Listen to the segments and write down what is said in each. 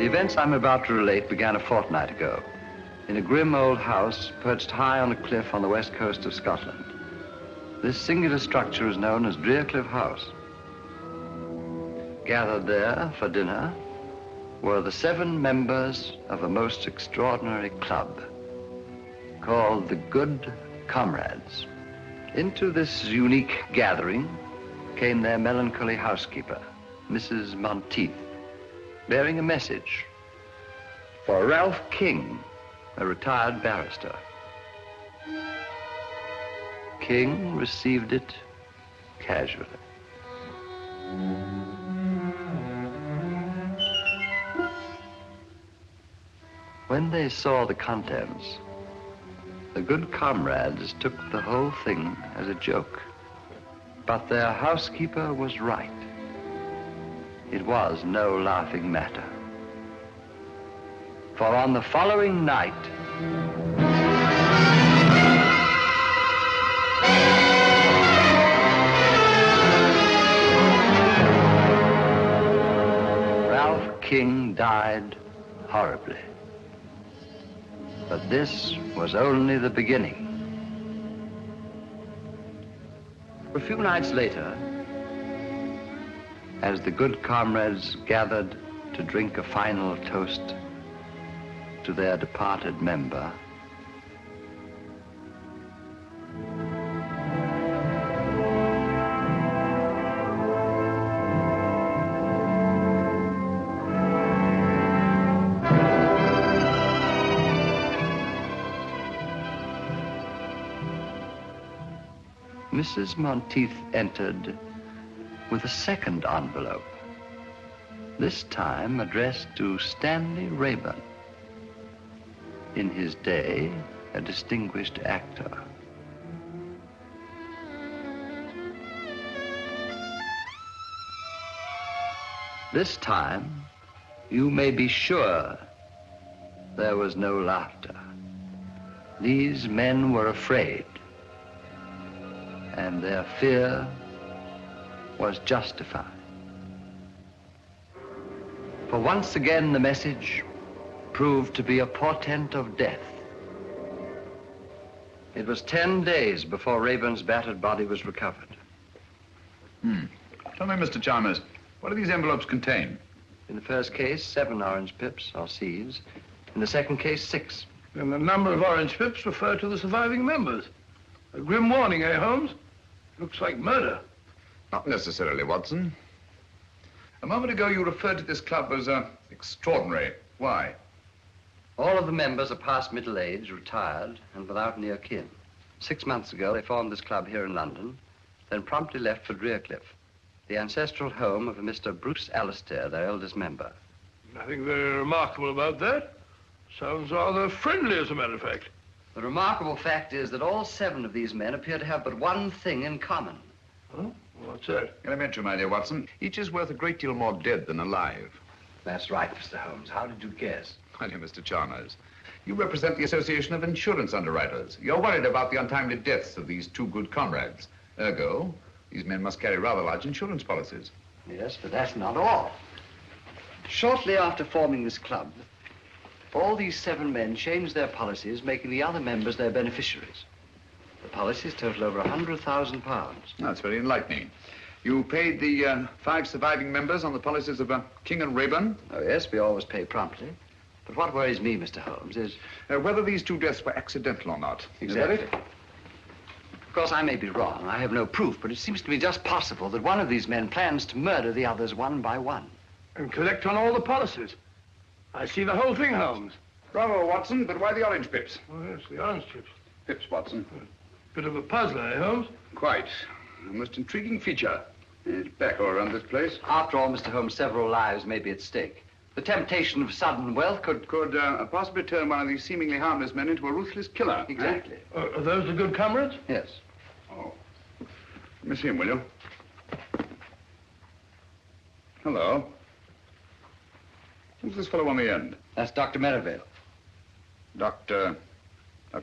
The events I'm about to relate began a fortnight ago in a grim old house perched high on a cliff on the west coast of Scotland. This singular structure is known as Cliff House. Gathered there for dinner were the 7 members of a most extraordinary club called the Good Comrades. Into this unique gathering came their melancholy housekeeper, Mrs. Monteith, bearing a message for Ralph King, a retired barrister. King received it casually. When they saw the contents, the Good Comrades took the whole thing as a joke. But their housekeeper was right. It was no laughing matter. For on the following night, Ralph King died horribly. But this was only the beginning. A few nights later, as the Good Comrades gathered to drink a final toast to their departed member, Mrs. Monteith entered with a second envelope, this time addressed to Stanley Rayburn, in his day a distinguished actor. This time, you may be sure there was no laughter. These men were afraid, and their fear was justified. For once again, the message proved to be a portent of death. It was 10 days before Rayburn's battered body was recovered. Tell me, Mr. Chalmers, what do these envelopes contain? In the first case, 7 orange pips, or seeds. In the second case, 6. And the number of orange pips refer to the surviving members. A grim warning, eh, Holmes? Looks like murder. Not necessarily, Watson. A moment ago, you referred to this club as extraordinary. Why? All of the members are past middle age, retired, and without near kin. 6 months ago, they formed this club here in London, then promptly left for Cliff, the ancestral home of a Mr. Bruce Alistair, their eldest member. Nothing very remarkable about that. Sounds rather friendly, as a matter of fact. The remarkable fact is that all 7 of these men appear to have but one thing in common. Huh? What's that? Elementary, my dear Watson. Each is worth a great deal more dead than alive. That's right, Mr. Holmes. How did you guess? My dear Mr. Chalmers, you represent the Association of Insurance Underwriters. You're worried about the untimely deaths of these 2 good comrades. Ergo, these men must carry rather large insurance policies. Yes, but that's not all. Shortly after forming this club, all these 7 men changed their policies, making the other members their beneficiaries. The policies total over £100,000. That's very enlightening. You paid the 5 surviving members on the policies of King and Rayburn? Oh, yes, we always pay promptly. But what worries me, Mr. Holmes, is... whether these 2 deaths were accidental or not. Exactly. Is that it? Of course, I may be wrong. I have no proof, but it seems to me just possible that one of these men plans to murder the others one by one. And collect on all the policies. I see the whole thing, Holmes. Bravo, Watson, but why the orange pips? Oh, yes, the orange chips. Pips, Watson. Bit of a puzzler, eh, Holmes? Quite. A most intriguing feature. It's back all around this place. After all, Mr. Holmes, several lives may be at stake. The temptation of sudden wealth could possibly turn one of these seemingly harmless men into a ruthless killer. Exactly. Are those the Good Comrades? Yes. Oh. Let me see him, will you? Hello. Who's this fellow on the end? That's Dr. Merivale. Dr.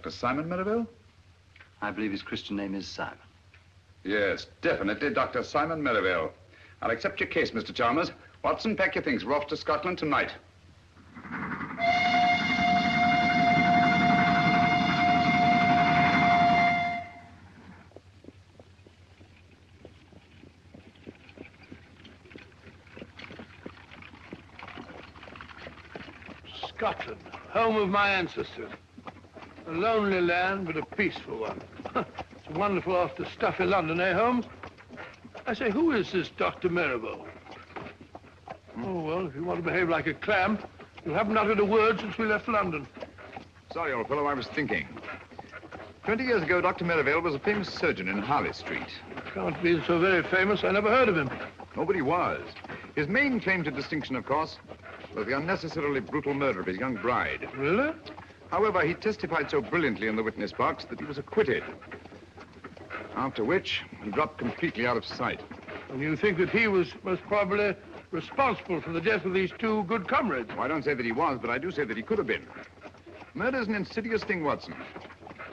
Simon Merivale? I believe his Christian name is Simon. Yes, definitely, Dr. Simon Merivale. I'll accept your case, Mr. Chalmers. Watson, pack your things. We're off to Scotland tonight. Scotland, home of my ancestors. A lonely land, but a peaceful one. It's wonderful after stuffy London, eh, Holmes? I say, who is this Dr. Marivaux? Oh, well, if you want to behave like a clam, you haven't uttered a word since we left London. Sorry, old fellow, I was thinking. 20 years ago, Dr. Merivale was a famous surgeon in Harley Street. Can't be so very famous. I never heard of him. Oh, but he was. His main claim to distinction, of course, was the unnecessarily brutal murder of his young bride. Really? However, he testified so brilliantly in the witness box that he was acquitted. After which, he dropped completely out of sight. And you think that he was most probably responsible for the death of these two good comrades? Well, I don't say that he was, but I do say that he could have been. Murder's an insidious thing, Watson.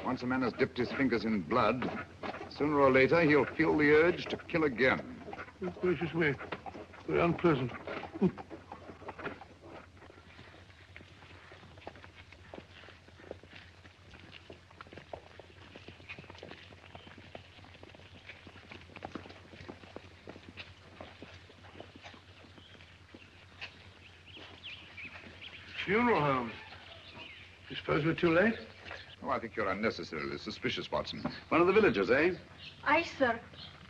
Once a man has dipped his fingers in blood, sooner or later he'll feel the urge to kill again. Oh, gracious me. Very unpleasant. Funeral home. You suppose we're too late? Oh, I think you're unnecessarily suspicious, Watson. One of the villagers, eh? Aye, sir.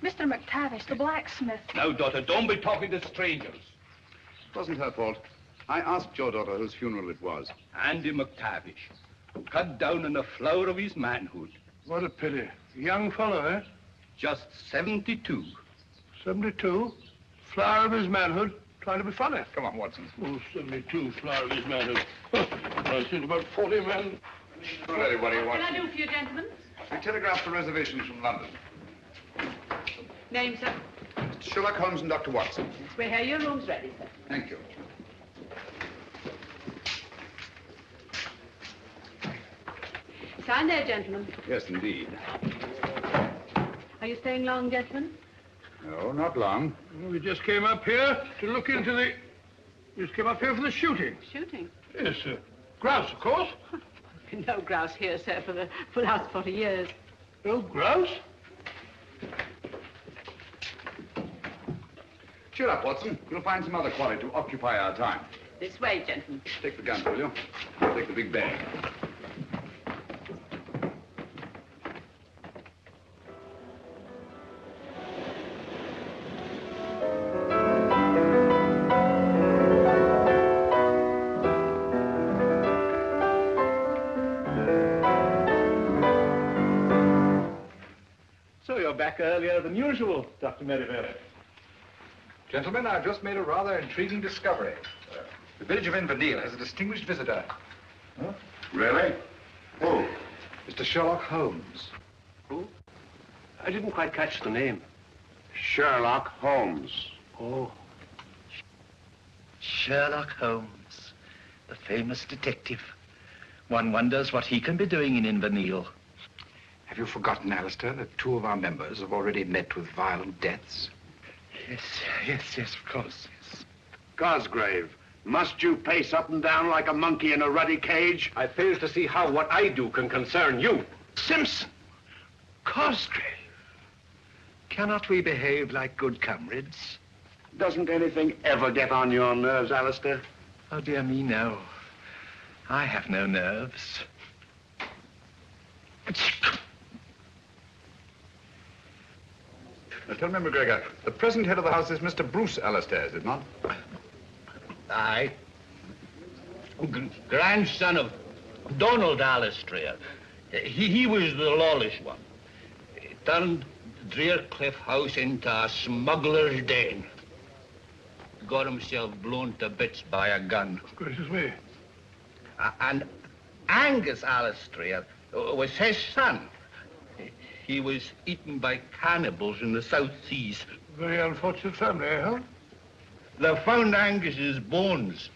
Mr. McTavish, the blacksmith. Now, daughter, don't be talking to strangers. It wasn't her fault. I asked your daughter whose funeral it was. Andy McTavish, cut down in the flower of his manhood. What a pity. Young fellow, eh? Just 72. 72? Flower of his manhood. Trying to be funny. Come on, Watson. Oh, 72, flower of his manhood. I've seen about 40 men. Not anybody, What Watson. can I do for you, gentlemen? We telegraphed for reservations from London. Name, sir? Sherlock Holmes and Dr. Watson. We're here. Your room's ready, sir. Thank you. Sign there, gentlemen. Yes, indeed. Are you staying long, gentlemen? No, not long. Well, we just came up here to look into the... We just came up here for the shooting. Shooting? Yes, sir. Grouse, of course. No grouse here, sir, for the last 40 years. No grouse? Cheer up, Watson. You'll find some other quarry to occupy our time. This way, gentlemen. Take the gun, will you? I'll take the big bag. So you're back earlier than usual, Dr. Merivale. Gentlemen, I've just made a rather intriguing discovery. The village of Inverness has a distinguished visitor. Huh? Really? Who? Mr. Sherlock Holmes. Who? I didn't quite catch the name. Sherlock Holmes. Oh. Sherlock Holmes, the famous detective. One wonders what he can be doing in Inverness. Have you forgotten, Alistair, that two of our members have already met with violent deaths? Yes, of course, yes. Cosgrave, must you pace up and down like a monkey in a ruddy cage? I fail to see how what I do can concern you. Simpson, Cosgrave. Cannot we behave like good comrades? Doesn't anything ever get on your nerves, Alistair? Oh, dear me, no. I have no nerves. Now, tell me, McGregor, the present head of the house is Mr. Bruce Alistair, is it not? Aye. Grandson of Donald Alistair. He was the lawless one. He turned Drearcliff House into a smuggler's den. Got himself blown to bits by a gun. Gracious me. And Angus Alistair was his son. He was eaten by cannibals in the South Seas. Very unfortunate family, eh, huh? They found Angus's bones.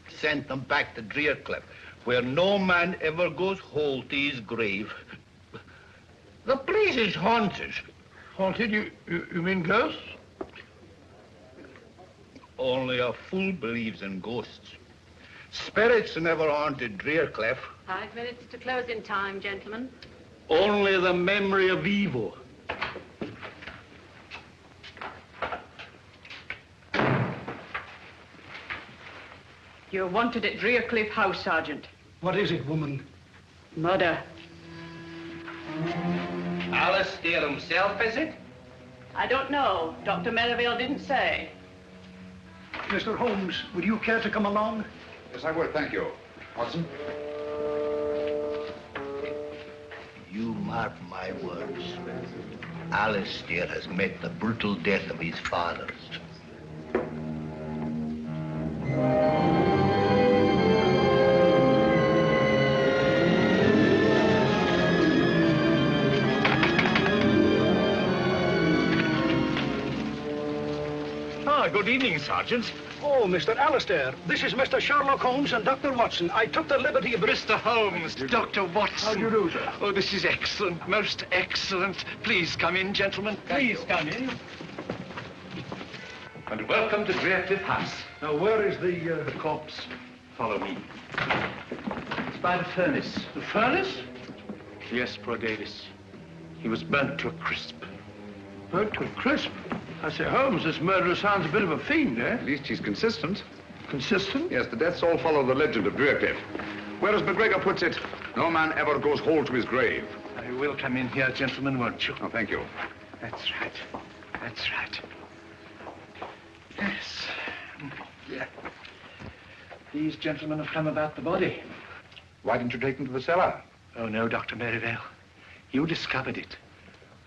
Sent them back to Drearcliff, where no man ever goes whole to his grave. The place is haunted. Haunted? You mean ghosts? Only a fool believes in ghosts. Spirits never haunted Drearcliff. 5 minutes to closing time, gentlemen. Only the memory of evil. You're wanted at Drearcliff House, Sergeant. What is it, woman? Murder. Alistair himself, is it? I don't know. Dr. Merivale didn't say. Mr. Holmes, would you care to come along? Yes, I would, thank you. Watson? You mark my words. Alistair has met the brutal death of his fathers. Good evening, Sergeant. Oh, Mr. Alistair, this is Mr. Sherlock Holmes and Dr. Watson. I took the liberty of... Mr. Holmes, Dr. Watson. How do you do, sir? Oh, this is excellent, most excellent. Please come in, gentlemen. Please come in. And welcome to Drearcliff House. Now, where is the corpse? Follow me. It's by the furnace. The furnace? Yes, poor Davis. He was burnt to a crisp. Burnt to a crisp? I say, Holmes, this murderer sounds a bit of a fiend, eh? At least he's consistent. Consistent? Yes, the deaths all follow the legend of Drearcliff. Whereas McGregor puts it, no man ever goes whole to his grave. You will come in here, gentlemen, won't you? Oh, thank you. That's right. That's right. Yes. Yeah. These gentlemen have come about the body. Why didn't you take them to the cellar? Oh, no, Dr. Merivale. You discovered it.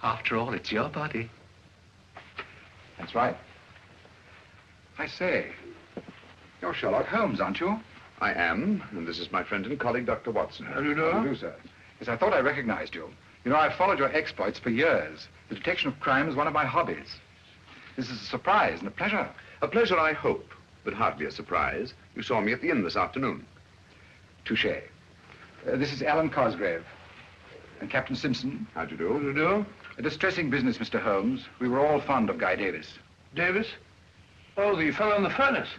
After all, it's your body. That's right. I say, you're Sherlock Holmes, aren't you? I am, and this is my friend and colleague, Dr. Watson. How do you know? How do you do, sir? Yes, I thought I recognized you. You know, I've followed your exploits for years. The detection of crime is one of my hobbies. This is a surprise and a pleasure. A pleasure, I hope, but hardly a surprise. You saw me at the inn this afternoon. Touché. This is Alan Cosgrave. And Captain Simpson. How do you do? How do you do? A distressing business, Mr. Holmes. We were all fond of Guy Davis. Davis? Oh, the fellow in the furnace.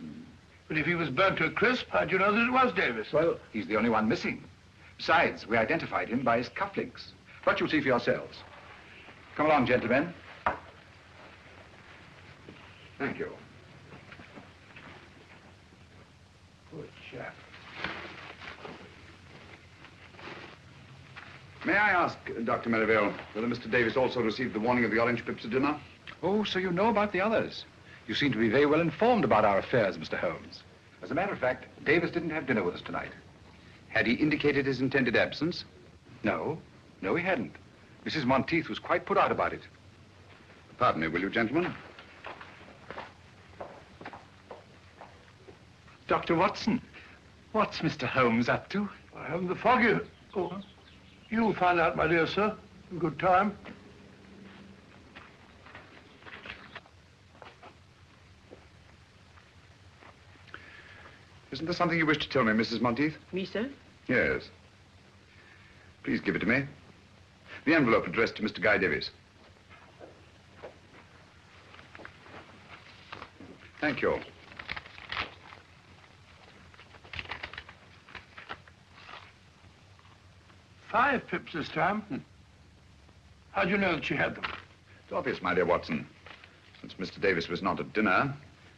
But if he was burnt to a crisp, how'd you know that it was Davis? Well, he's the only one missing. Besides, we identified him by his cufflinks. But you'll see for yourselves. Come along, gentlemen. Thank you. Good chap. May I ask, Dr. Merivale, whether Mr. Davis also received the warning of the orange pips at dinner? Oh, so you know about the others. You seem to be very well informed about our affairs, Mr. Holmes. As a matter of fact, Davis didn't have dinner with us tonight. Had he indicated his intended absence? No. No, he hadn't. Mrs. Monteith was quite put out about it. Pardon me, will you, gentlemen? Dr. Watson, what's Mr. Holmes up to? I haven't the foggiest. Oh, you'll find out, my dear sir, in good time. Isn't there something you wish to tell me, Mrs. Monteith? Me, sir? Yes. Please give it to me. The envelope addressed to Mr. Guy Davis. Thank you. Five pips this time. How'd you know that she had them? It's obvious, my dear Watson. Since Mr. Davis was not at dinner,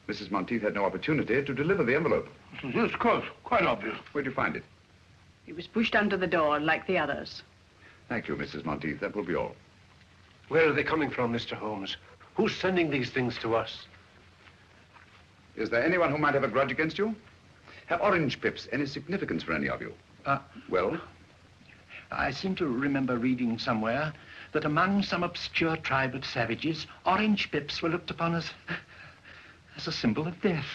Mrs. Monteith had no opportunity to deliver the envelope. Yes, of course. Quite obvious. Where'd you find it? It was pushed under the door like the others. Thank you, Mrs. Monteith. That will be all. Where are they coming from, Mr. Holmes? Who's sending these things to us? Is there anyone who might have a grudge against you? Have orange pips any significance for any of you? Well? I seem to remember reading somewhere that among some obscure tribe of savages, orange pips were looked upon as a symbol of death.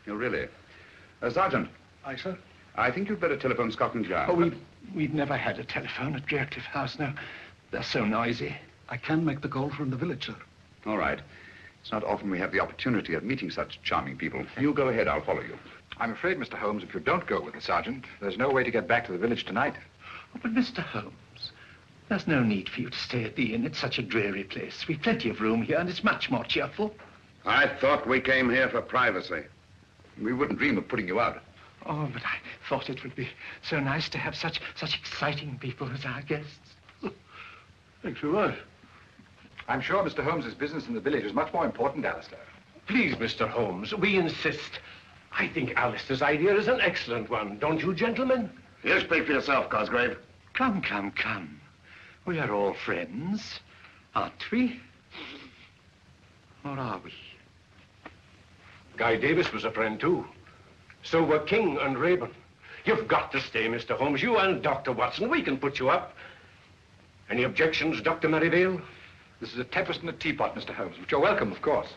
Oh, really? Sergeant. Aye, sir. I think you'd better telephone Scotland Yard. Oh, we've never had a telephone at Drearcliff House, no. They're so noisy. I can make the call from the village, sir. All right. It's not often we have the opportunity of meeting such charming people. You go ahead, I'll follow you. I'm afraid, Mr. Holmes, if you don't go with the sergeant, there's no way to get back to the village tonight. Oh, but Mr. Holmes, there's no need for you to stay at the inn. It's such a dreary place. We've plenty of room here, and it's much more cheerful. I thought we came here for privacy. We wouldn't dream of putting you out. Oh, but I thought it would be so nice to have such exciting people as our guests. Thanks very much. I'm sure Mr. Holmes's business in the village is much more important, Alistair. Please, Mr. Holmes, we insist. I think Alistair's idea is an excellent one, don't you, gentlemen? You speak for yourself, Cosgrave. Come, come, come. We are all friends, aren't we? Or are we? Guy Davis was a friend, too. So were King and Rayburn. You've got to stay, Mr. Holmes. You and Dr. Watson, we can put you up. Any objections, Dr. Merivale? This is a tempest in a teapot, Mr. Holmes, but you're welcome, of course.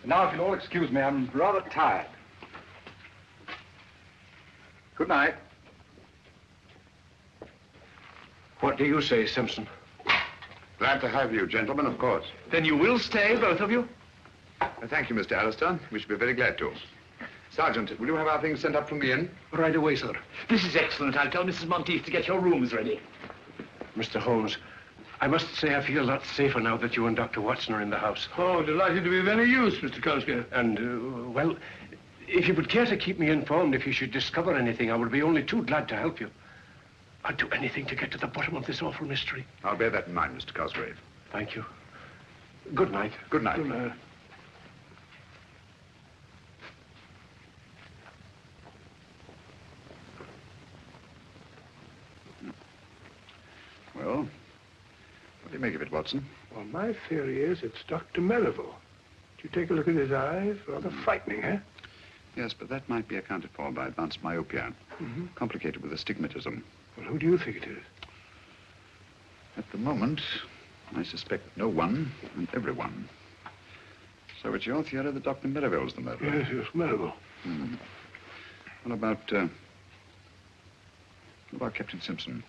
And now, if you'll all excuse me, I'm rather tired. Good night. What do you say, Simpson? Glad to have you, gentlemen, of course. Then you will stay, both of you? Thank you, Mr. Alistair. We should be very glad to. Sergeant, will you have our things sent up from the inn? Right away, sir. This is excellent. I'll tell Mrs. Monteith to get your rooms ready. Mr. Holmes, I must say I feel a lot safer now that you and Dr. Watson are in the house. Oh, delighted to be of any use, Mr. Cosgrave. And, well, if you would care to keep me informed if you should discover anything, I would be only too glad to help you. I'd do anything to get to the bottom of this awful mystery. I'll bear that in mind, Mr. Cosgrave. Thank you. Good night. Good night. Good night. Well, what do you make of it, Watson? Well, my theory is it's Dr. Merivale. Did you take a look at his eyes? Rather frightening, eh? Yes, but that might be accounted for by advanced myopia. Complicated with astigmatism. Well, who do you think it is? At the moment, I suspect no one and everyone. So it's your theory that Dr. Merivale's the murderer? Yes, Merivale. What about Captain Simpson?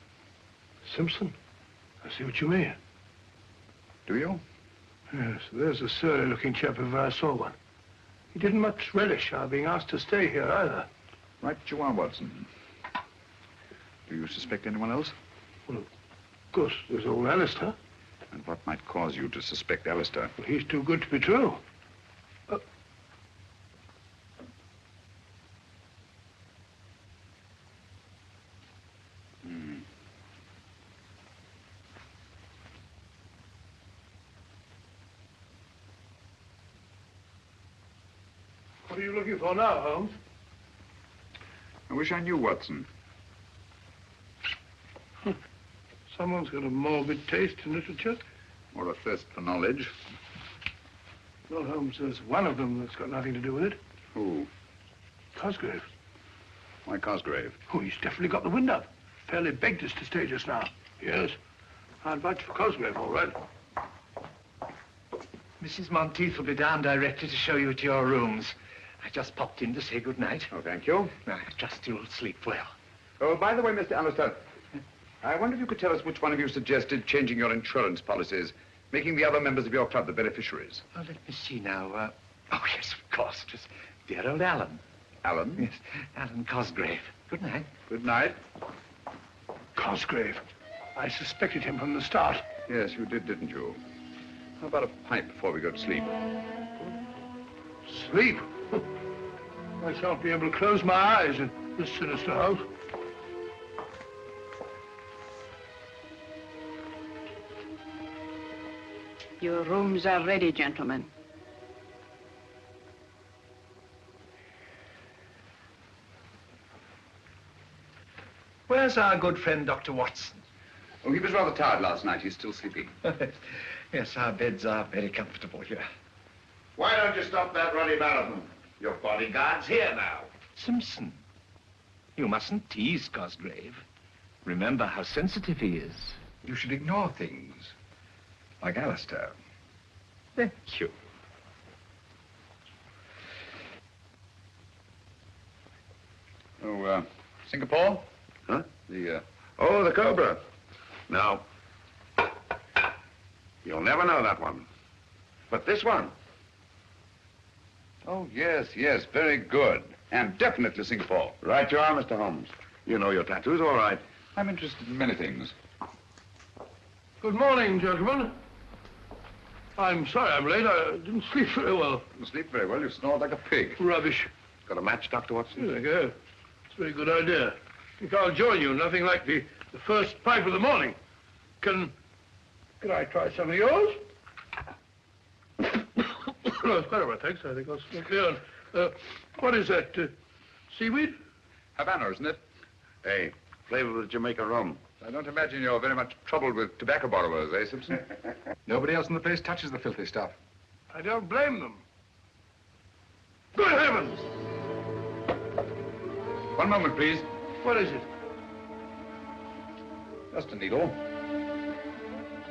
Simpson? I see what you mean. Do you? Yes, there's a surly-looking chap if I saw one. He didn't much relish our being asked to stay here, either. Right you are, Watson. Do you suspect anyone else? Well, of course, there's old Alistair. And what might cause you to suspect Alistair? Well, he's too good to be true. What are you looking for now, Holmes? I wish I knew, Watson. Someone's got a morbid taste in literature. Or a thirst for knowledge. Well, Holmes, there's one of them that's got nothing to do with it. Who? Cosgrave. Why Cosgrave? Oh, he's definitely got the wind up. Fairly begged us to stay just now. Yes. I'd vouch for Cosgrave, all right. Mrs. Monteith will be down directly to show you to your rooms. I just popped in to say good night. Oh, thank you. I trust you'll sleep well. Oh, by the way, Mr. Alistair, I wonder if you could tell us which one of you suggested changing your insurance policies, making the other members of your club the beneficiaries. Oh, let me see now. Oh, yes, of course. It was dear old Alan. Alan? Yes, Alan Cosgrave. Good night. Good night. Cosgrave. I suspected him from the start. Yes, you did, didn't you? How about a pipe before we go to sleep? Sleep? I shan't be able to close my eyes in this sinister house. Your rooms are ready, gentlemen. Where's our good friend, Dr. Watson? Oh, he was rather tired last night. He's still sleeping. Yes, our beds are very comfortable here. Why don't you stop that ruddy marathon? Your bodyguard's here now. Simpson, you mustn't tease Cosgrave. Remember how sensitive he is. You should ignore things. Like Alistair. Thank you. Oh, Singapore? Huh? The Oh, the Cobra. No. You'll never know that one. But this one. Oh, yes, very good. And definitely Singapore. Right you are, Mr. Holmes. You know your tattoos, all right. I'm interested in many things. Good morning, gentlemen. I'm sorry I'm late. I didn't sleep very well. You sleep very well. You snore like a pig. Rubbish. Got a match, Dr. Watson? Here they go. It's a very good idea. I think I'll join you. Nothing like the first pipe of the morning. Can I try some of yours? No, it's quite all right, thanks. I think I'll smoke here. What is that? Seaweed? Havana, isn't it? Hey, flavor of the Jamaica rum. I don't imagine you're very much troubled with tobacco borrowers, eh, Simpson? Nobody else in the place touches the filthy stuff. I don't blame them. Good heavens! One moment, please. What is it? Just a needle.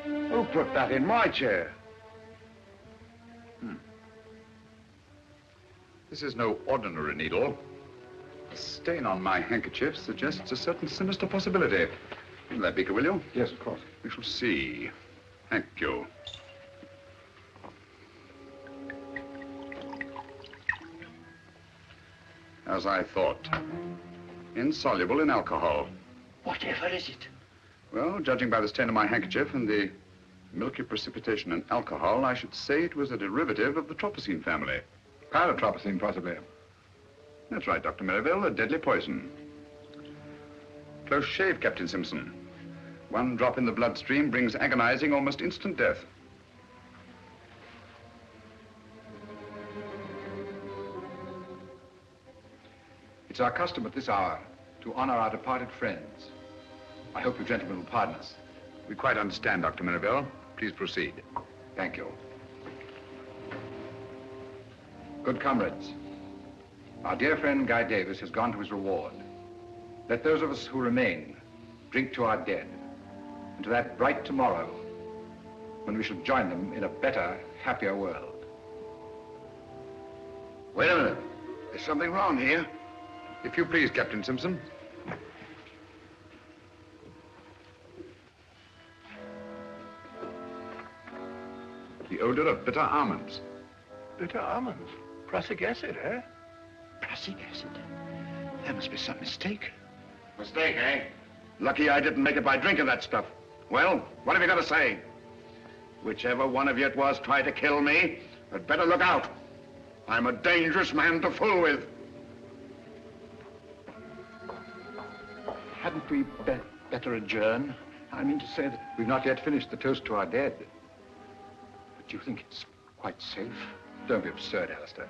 Who put that in my chair? This is no ordinary needle. A stain on my handkerchief suggests a certain sinister possibility. Give me that beaker, will you? Yes, of course. We shall see. Thank you. As I thought. Insoluble in alcohol. Whatever is it? Well, judging by the stain on my handkerchief and the milky precipitation in alcohol, I should say it was a derivative of the tropicine family. Pyrotropicine, possibly. That's right, Dr. Merivale, a deadly poison. Close shave, Captain Simpson. One drop in the bloodstream brings agonizing, almost instant death. It's our custom at this hour to honor our departed friends. I hope you gentlemen will pardon us. We quite understand, Dr. Merivale. Please proceed. Thank you. Good comrades, our dear friend Guy Davis has gone to his reward. Let those of us who remain drink to our dead and to that bright tomorrow when we shall join them in a better, happier world. Wait a minute. There's something wrong here. If you please, Captain Simpson. The odor of bitter almonds. Bitter almonds? Prussic acid, eh? Prussic acid? There must be some mistake. Mistake, eh? Lucky I didn't make it by drinking that stuff. Well, what have you got to say? Whichever one of you it was tried to kill me, had better look out. I'm a dangerous man to fool with. Hadn't we better adjourn? I mean to say that... We've not yet finished the toast to our dead. But you think it's quite safe? Don't be absurd, Alistair.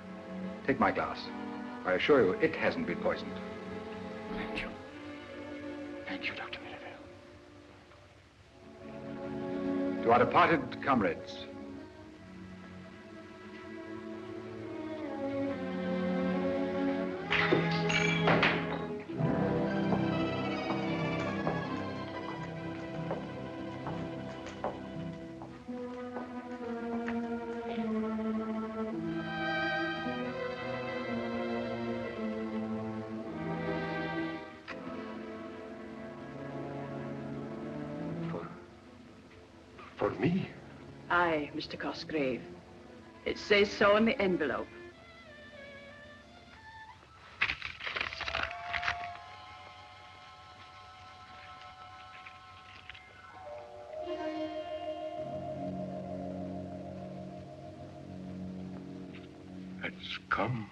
Take my glass. I assure you, it hasn't been poisoned. Thank you. Thank you, Dr. Merivale. To our departed comrades. For me? Aye, Mr. Cosgrave. It says so in the envelope. It's come.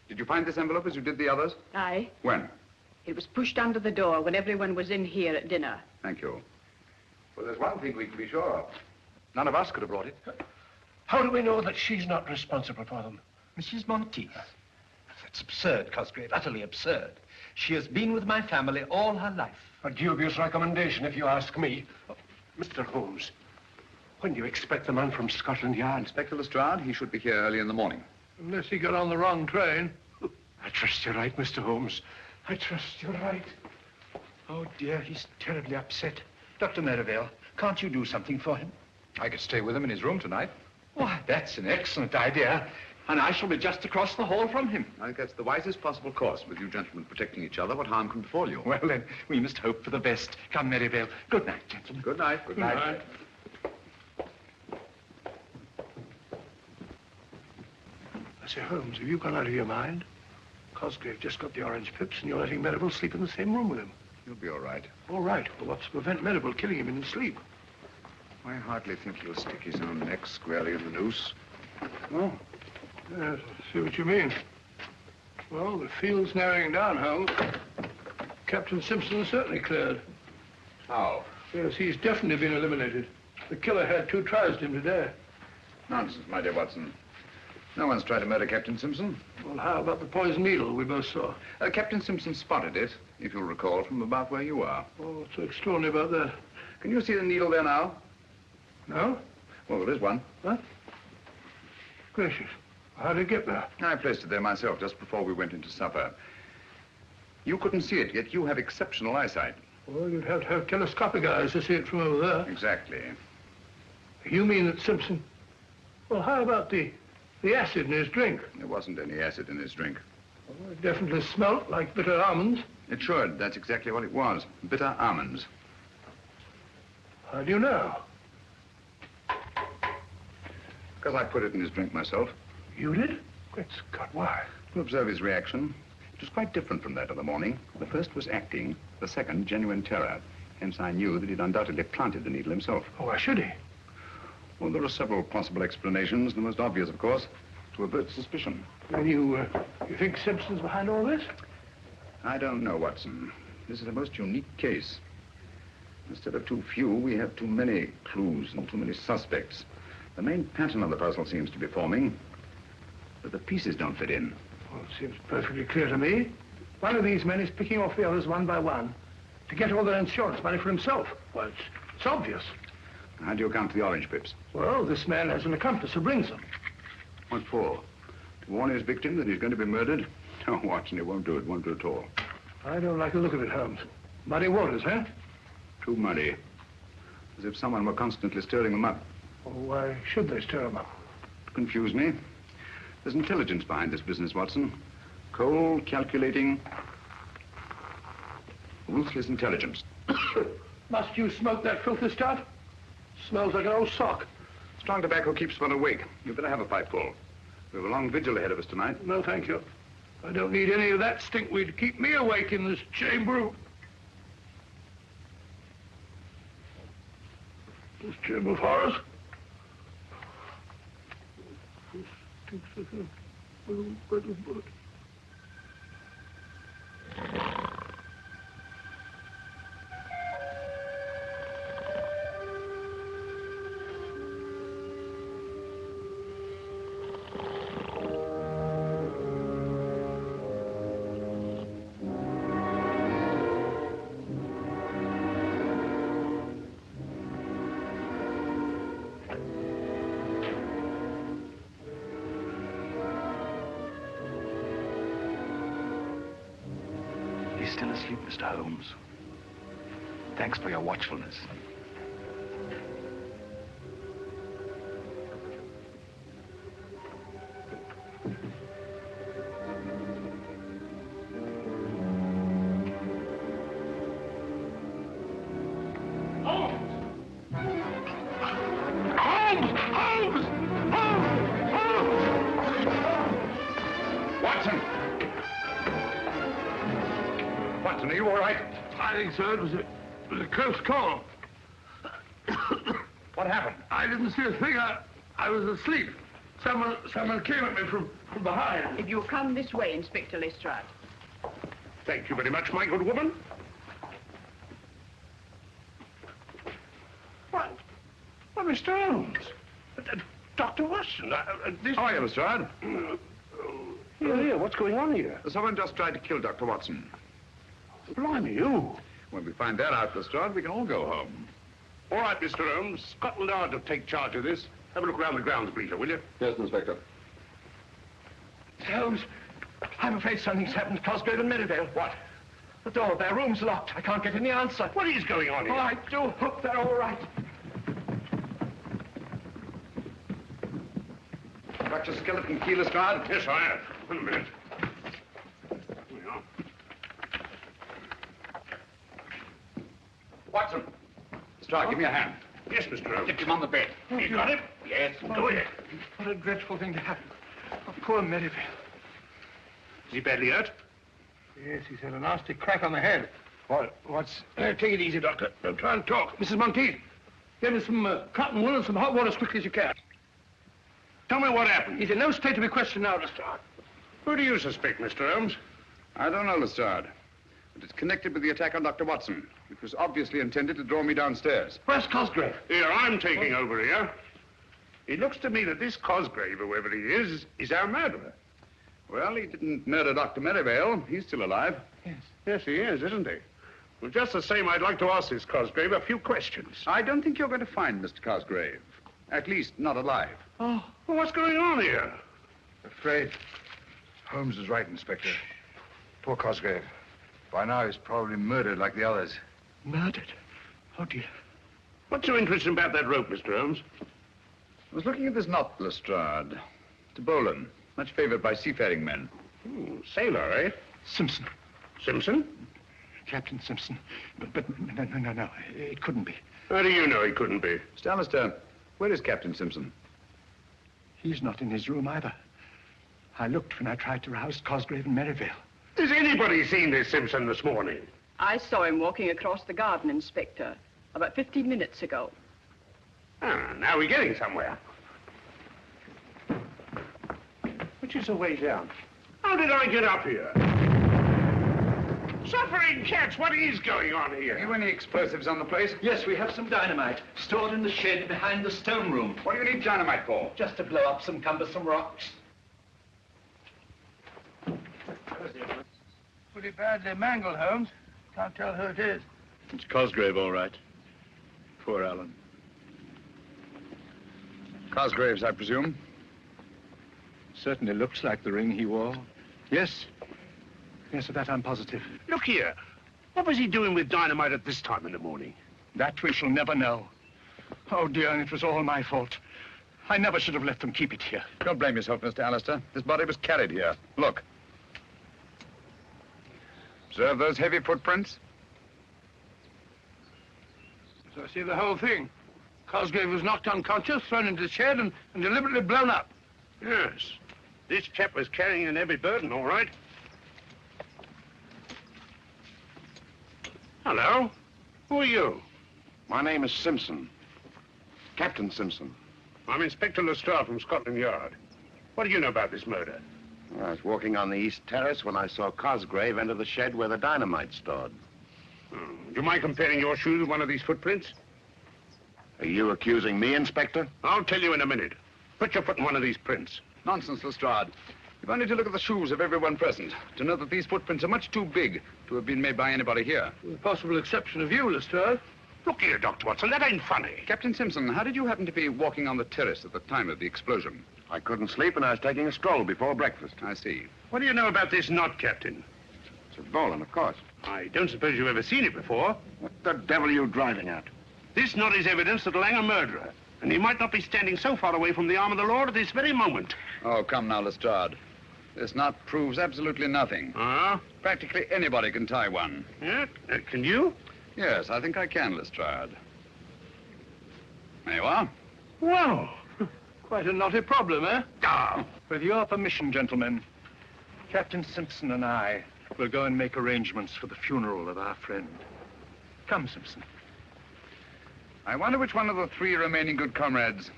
Did you find this envelope as you did the others? Aye. When? It was pushed under the door when everyone was in here at dinner. Thank you. Well, there's one thing we can be sure of. None of us could have brought it. How do we know that she's not responsible for them? Mrs. Monteith. That's absurd, Cosgrave, utterly absurd. She has been with my family all her life. A dubious recommendation, if you ask me. Mr. Holmes, when do you expect the man from Scotland Yard? Inspector Lestrade, he should be here early in the morning. Unless he got on the wrong train. I trust you're right, Mr. Holmes. I trust you're right. Oh, dear, he's terribly upset. Dr. Merivale, can't you do something for him? I could stay with him in his room tonight. Why, that's an excellent idea. And I shall be just across the hall from him. I think that's the wisest possible course. With you gentlemen protecting each other, what harm can befall you? Well, then, we must hope for the best. Come, Merivale. Good night, gentlemen. Good night. Good night. I say, Holmes, have you gone out of your mind? Cosgrave just got the orange pips and you're letting Merivale sleep in the same room with him. You'll be all right. All right, but what's to prevent Merivale killing him in his sleep? I hardly think he'll stick his own neck squarely in the noose. Oh, yes, I see what you mean. Well, the field's narrowing down, Holmes. Captain Simpson is certainly cleared. How? Yes, he's definitely been eliminated. The killer had 2 tries at him today. Nonsense, my dear Watson. No one's tried to murder Captain Simpson. Well, how about the poison needle we both saw? Captain Simpson spotted it, if you'll recall, from about where you are. Oh, what's so extraordinary about that? Can you see the needle there now? No? Well, there is one. What? Gracious. How did it get there? I placed it there myself just before we went into supper. You couldn't see it, yet you have exceptional eyesight. Well, you'd have to have telescopic eyes to see it from over there. Exactly. You mean that Simpson... Well, how about the acid in his drink? There wasn't any acid in his drink. Well, it definitely smelt like bitter almonds. It should. That's exactly what it was. Bitter almonds. How do you know? Because I put it in his drink myself. You did? Great Scott, why? To observe his reaction. It was quite different from that of the morning. The first was acting, the second genuine terror. Hence I knew that he'd undoubtedly planted the needle himself. Oh, why should he? Well, there are several possible explanations. The most obvious, of course, to avert suspicion. And you think Simpson's behind all this? I don't know, Watson. This is a most unique case. Instead of too few, we have too many clues and too many suspects. The main pattern of the puzzle seems to be forming, but the pieces don't fit in. Well, it seems perfectly clear to me. One of these men is picking off the others one by one to get all their insurance money for himself. Well, it's obvious. How do you account for the orange pips? Well, this man has an accomplice who brings them. What for? To warn his victim that he's going to be murdered? No, Watson, it won't do it. Won't do at all. I don't like the look of it, Holmes. Muddy waters, huh? Too muddy. As if someone were constantly stirring them up. Well, why should they stir them up? To confuse me. There's intelligence behind this business, Watson. Cold, calculating, ruthless intelligence. Must you smoke that filthy stuff? Smells like an old sock. Strong tobacco keeps one awake. You'd better have a pipeful. We have a long vigil ahead of us tonight. No, thank you. I don't need any of that stinkweed to keep me awake in this chamber. This chamber of horrors. Stinks like a little bed of blood. He's still asleep, Mr. Holmes. Thanks for your watchfulness. Watson, are you all right? I think so. It was a close call. What happened? I didn't see a thing. I was asleep. Someone came at me from behind. If you'll come this way, Inspector Lestrade. Thank you very much, my good woman. What? Well, Mr. Holmes. Dr. Watson, this... How are you, Lestrade? Here, what's going on here? Someone just tried to kill Dr. Watson. Blimey, you. When we find that out, Lestrade, we can all go home. All right, Mr. Holmes. Scotland Yard will take charge of this. Have a look around the grounds, Bleeter, will you? Yes, Inspector. Mr. Holmes, I'm afraid something's happened to Cosgrave and Merivale. What? The door of their room's locked. I can't get any answer. What is going on here? Oh, I do hope they're all right. Got your skeleton key, Lestrade? Yes, I have. Wait a minute. Here we are. Watson. Lestrade, give me a hand. Yes, Mr. Holmes. Get him on the bed. You got it? Yes, do it. What a dreadful thing to happen. Oh, poor Merivale. Is he badly hurt? Yes, he's had a nasty crack on the head. What's... Take it easy, Doctor. Don't try and talk. Mrs. Monteith, get me some cotton wool and some hot water as quickly as you can. Tell me what happened. He's in no state to be questioned now, Lestrade. Who do you suspect, Mr. Holmes? I don't know, Lestrade. But it's connected with the attack on Dr. Watson. It was obviously intended to draw me downstairs. Where's Cosgrave? Here, I'm taking over here. It looks to me that this Cosgrave, whoever he is our murderer. Well, he didn't murder Dr. Merivale. He's still alive. Yes. Yes, he is, isn't he? Well, just the same, I'd like to ask this Cosgrave a few questions. I don't think you're going to find Mr. Cosgrave. At least, not alive. Oh, well, what's going on here? Afraid Holmes is right, Inspector. Poor Cosgrave. By now, he's probably murdered like the others. Murdered? Oh, dear. What's so interesting about that rope, Mr. Holmes? I was looking at this knot, Lestrade. To Bolan, much favored by seafaring men. Sailor, eh? Simpson. Simpson? Captain Simpson. But no. It couldn't be. How do you know he couldn't be? Mr. Alistair, where is Captain Simpson? He's not in his room either. I looked when I tried to rouse Cosgrave and Merivale. Has anybody seen this Simpson this morning? I saw him walking across the garden, Inspector, about 15 minutes ago. Ah, now we're getting somewhere. Which is the way down? How did I get up here? Suffering cats, what is going on here? Have you any explosives on the place? Yes, we have some dynamite stored in the shed behind the stone room. What do you need dynamite for? Just to blow up some cumbersome rocks. Pretty badly mangled, Holmes. Can't tell who it is. It's Cosgrave, all right. Poor Alan. Cosgrave's, I presume. Certainly looks like the ring he wore. Yes. Yes, of that I'm positive. Look here. What was he doing with dynamite at this time in the morning? That we shall never know. Oh, dear, and it was all my fault. I never should have let them keep it here. Don't blame yourself, Mr. Alistair. This body was carried here. Look. Observe those heavy footprints? So I see the whole thing. Cosgrave was knocked unconscious, thrown into the shed, and deliberately blown up. Yes. This chap was carrying an heavy burden, all right. Hello. Who are you? My name is Simpson. Captain Simpson. I'm Inspector Lestrade from Scotland Yard. What do you know about this murder? I was walking on the east terrace when I saw Cosgrave enter the shed where the dynamite's stored. Do you mind comparing your shoes with one of these footprints? Are you accusing me, Inspector? I'll tell you in a minute. Put your foot in one of these prints. Nonsense, Lestrade. You've only to look at the shoes of everyone present to know that these footprints are much too big to have been made by anybody here. With the possible exception of you, Lestrade. Look here, Dr. Watson, that ain't funny. Captain Simpson, how did you happen to be walking on the terrace at the time of the explosion? I couldn't sleep and I was taking a stroll before breakfast. I see. What do you know about this knot, Captain? It's a Bolan, of course. I don't suppose you've ever seen it before. What the devil are you driving at? This knot is evidence that Lang a murderer, and he might not be standing so far away from the arm of the law at this very moment. Oh, come now, Lestrade. This knot proves absolutely nothing. Ah? Practically anybody can tie one. Yeah? Can you? Yes, I think I can, Lestrade. There you are. Well, quite a knotty problem, eh? Ah. With your permission, gentlemen, Captain Simpson and I will go and make arrangements for the funeral of our friend. Come, Simpson. I wonder which one of the three remaining good comrades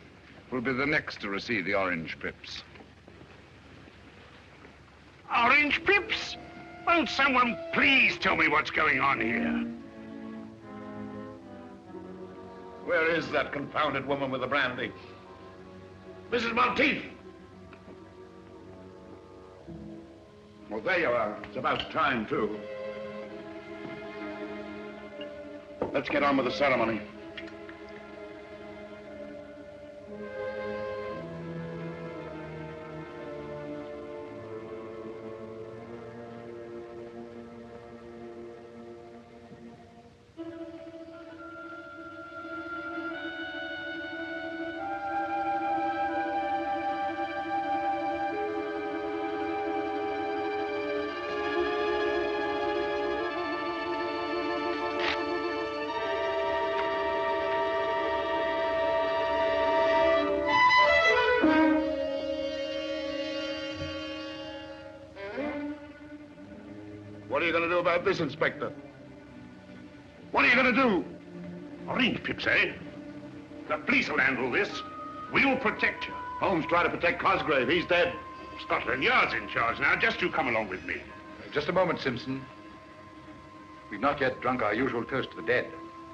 will be the next to receive the orange pips. Orange pips? Won't someone please tell me what's going on here? Where is that confounded woman with the brandy? Mrs. Monteith! Well, there you are. It's about time, too. Let's get on with the ceremony. What are you going to do about this, Inspector? What are you going to do? Orange pips, eh? The police will handle this. We'll protect you. Holmes tried to protect Cosgrave. He's dead. Scotland Yard's in charge now. Just you come along with me. Just a moment, Simpson. We've not yet drunk our usual toast to the dead.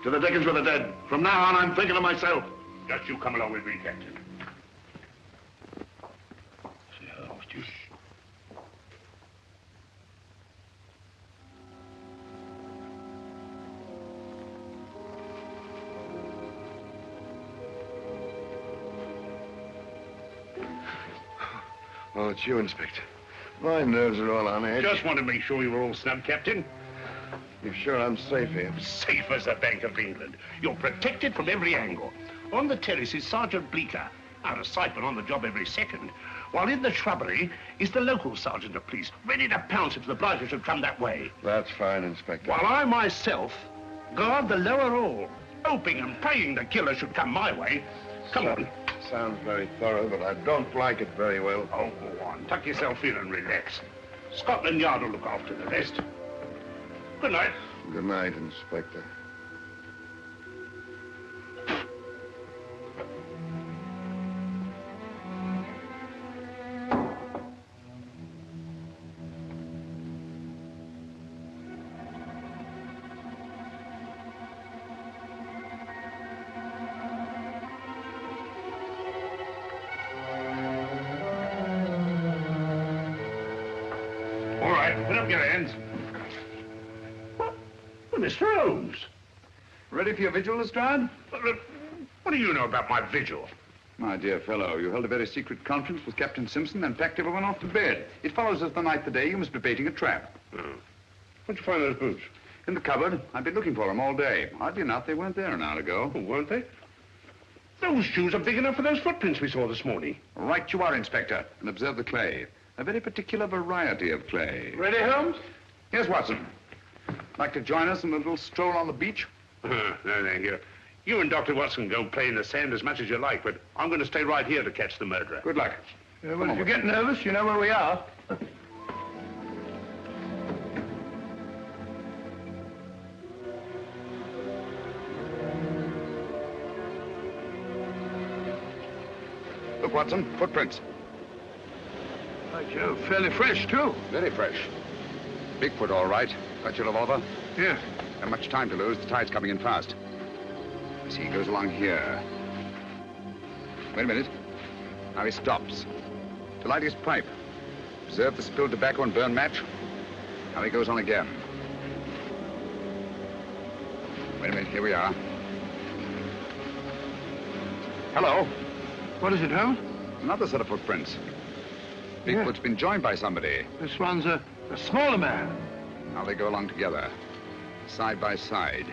To the dickens with the dead. From now on, I'm thinking of myself. Just you come along with me, Captain. Oh, it's you, Inspector. My nerves are all on edge. Just want to make sure you were all snug, Captain. You're sure I'm safe here? Safe as the Bank of England. You're protected from every angle. On the terrace is Sergeant Bleecker, out of sight but on the job every second. While in the shrubbery is the local sergeant of police, ready to pounce if the blighter should come that way. That's fine, Inspector. While I myself guard the lower hall, hoping and praying the killer should come my way. Come on. Sounds very thorough, but I don't like it very well. Oh, go on. Tuck yourself in and relax. Scotland Yard will look after the rest. Good night. Good night, Inspector. All right, put up your hands. Mr. Holmes. Ready for your vigil, Lestrade? What do you know about my vigil? My dear fellow, you held a very secret conference with Captain Simpson and packed everyone off to bed. It follows as the night the day you must be baiting a trap. Oh. Where'd you find those boots? In the cupboard. I've been looking for them all day. Oddly enough, they weren't there an hour ago. Oh, weren't they? Those shoes are big enough for those footprints we saw this morning. Right you are, Inspector. And observe the clay. A very particular variety of clay. Ready, Holmes? Yes, Watson. Like to join us in a little stroll on the beach? No, thank you. You and Dr. Watson go play in the sand as much as you like, but I'm going to stay right here to catch the murderer. Good luck. Well, if you get nervous, you know where we are. Look, Watson, footprints. By Jove, fairly fresh, too. Very fresh. Bigfoot, all right. Got your revolver? Yes. Not much time to lose. The tide's coming in fast. I see he goes along here. Wait a minute. Now he stops. To light his pipe. Observe the spilled tobacco and burn match. Now he goes on again. Wait a minute. Here we are. Hello. What is it, Holmes? Another set of footprints. Bigfoot's been joined by somebody. This one's a smaller man. Now they go along together, side by side.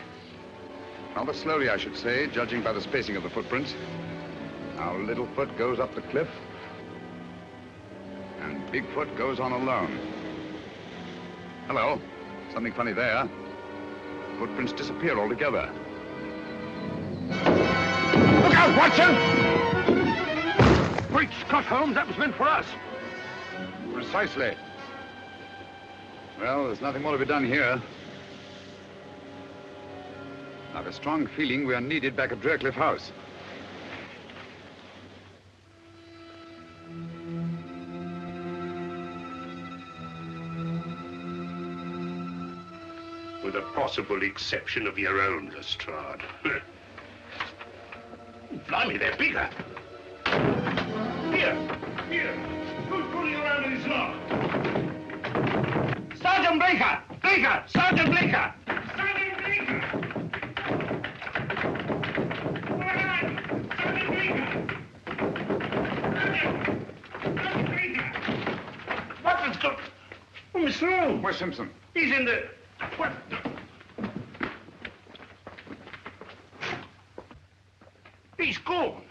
Rather slowly, I should say, judging by the spacing of the footprints. Now Littlefoot goes up the cliff, and Bigfoot goes on alone. Hello. Something funny there. Footprints disappear altogether. Look out, Watson! Great Scott, Holmes, that was meant for us. Precisely. Well, there's nothing more to be done here. I have a strong feeling we are needed back at Draycliff House. With a possible exception of your own, Lestrade. Blimey, they're bigger. Here. Who's pulling around in his lock? Sergeant Bleecker! Bleecker! Sergeant Bleecker! Sergeant Bleecker! Sergeant Bleecker! Sergeant Bleecker! What has got... Oh, Mr. Holmes. Where's Simpson? He's in the... What? He's gone.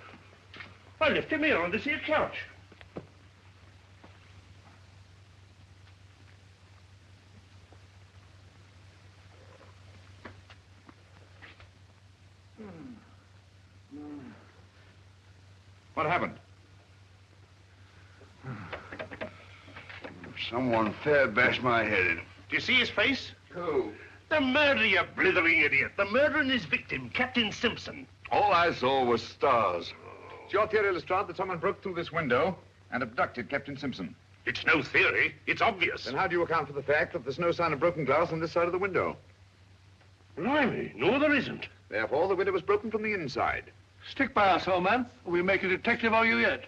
I left him here on this here couch. What happened? Someone fair bashed my head in. Do you see his face? Who? The murderer, you blithering idiot. The murderer and his victim, Captain Simpson. All I saw was stars. It's your theory, Lestrade, that someone broke through this window and abducted Captain Simpson. It's no theory. It's obvious. Then how do you account for the fact that there's no sign of broken glass on this side of the window? Blimey, no, there isn't. Therefore, the window was broken from the inside. Stick by us, old man. We'll make a detective of you yet.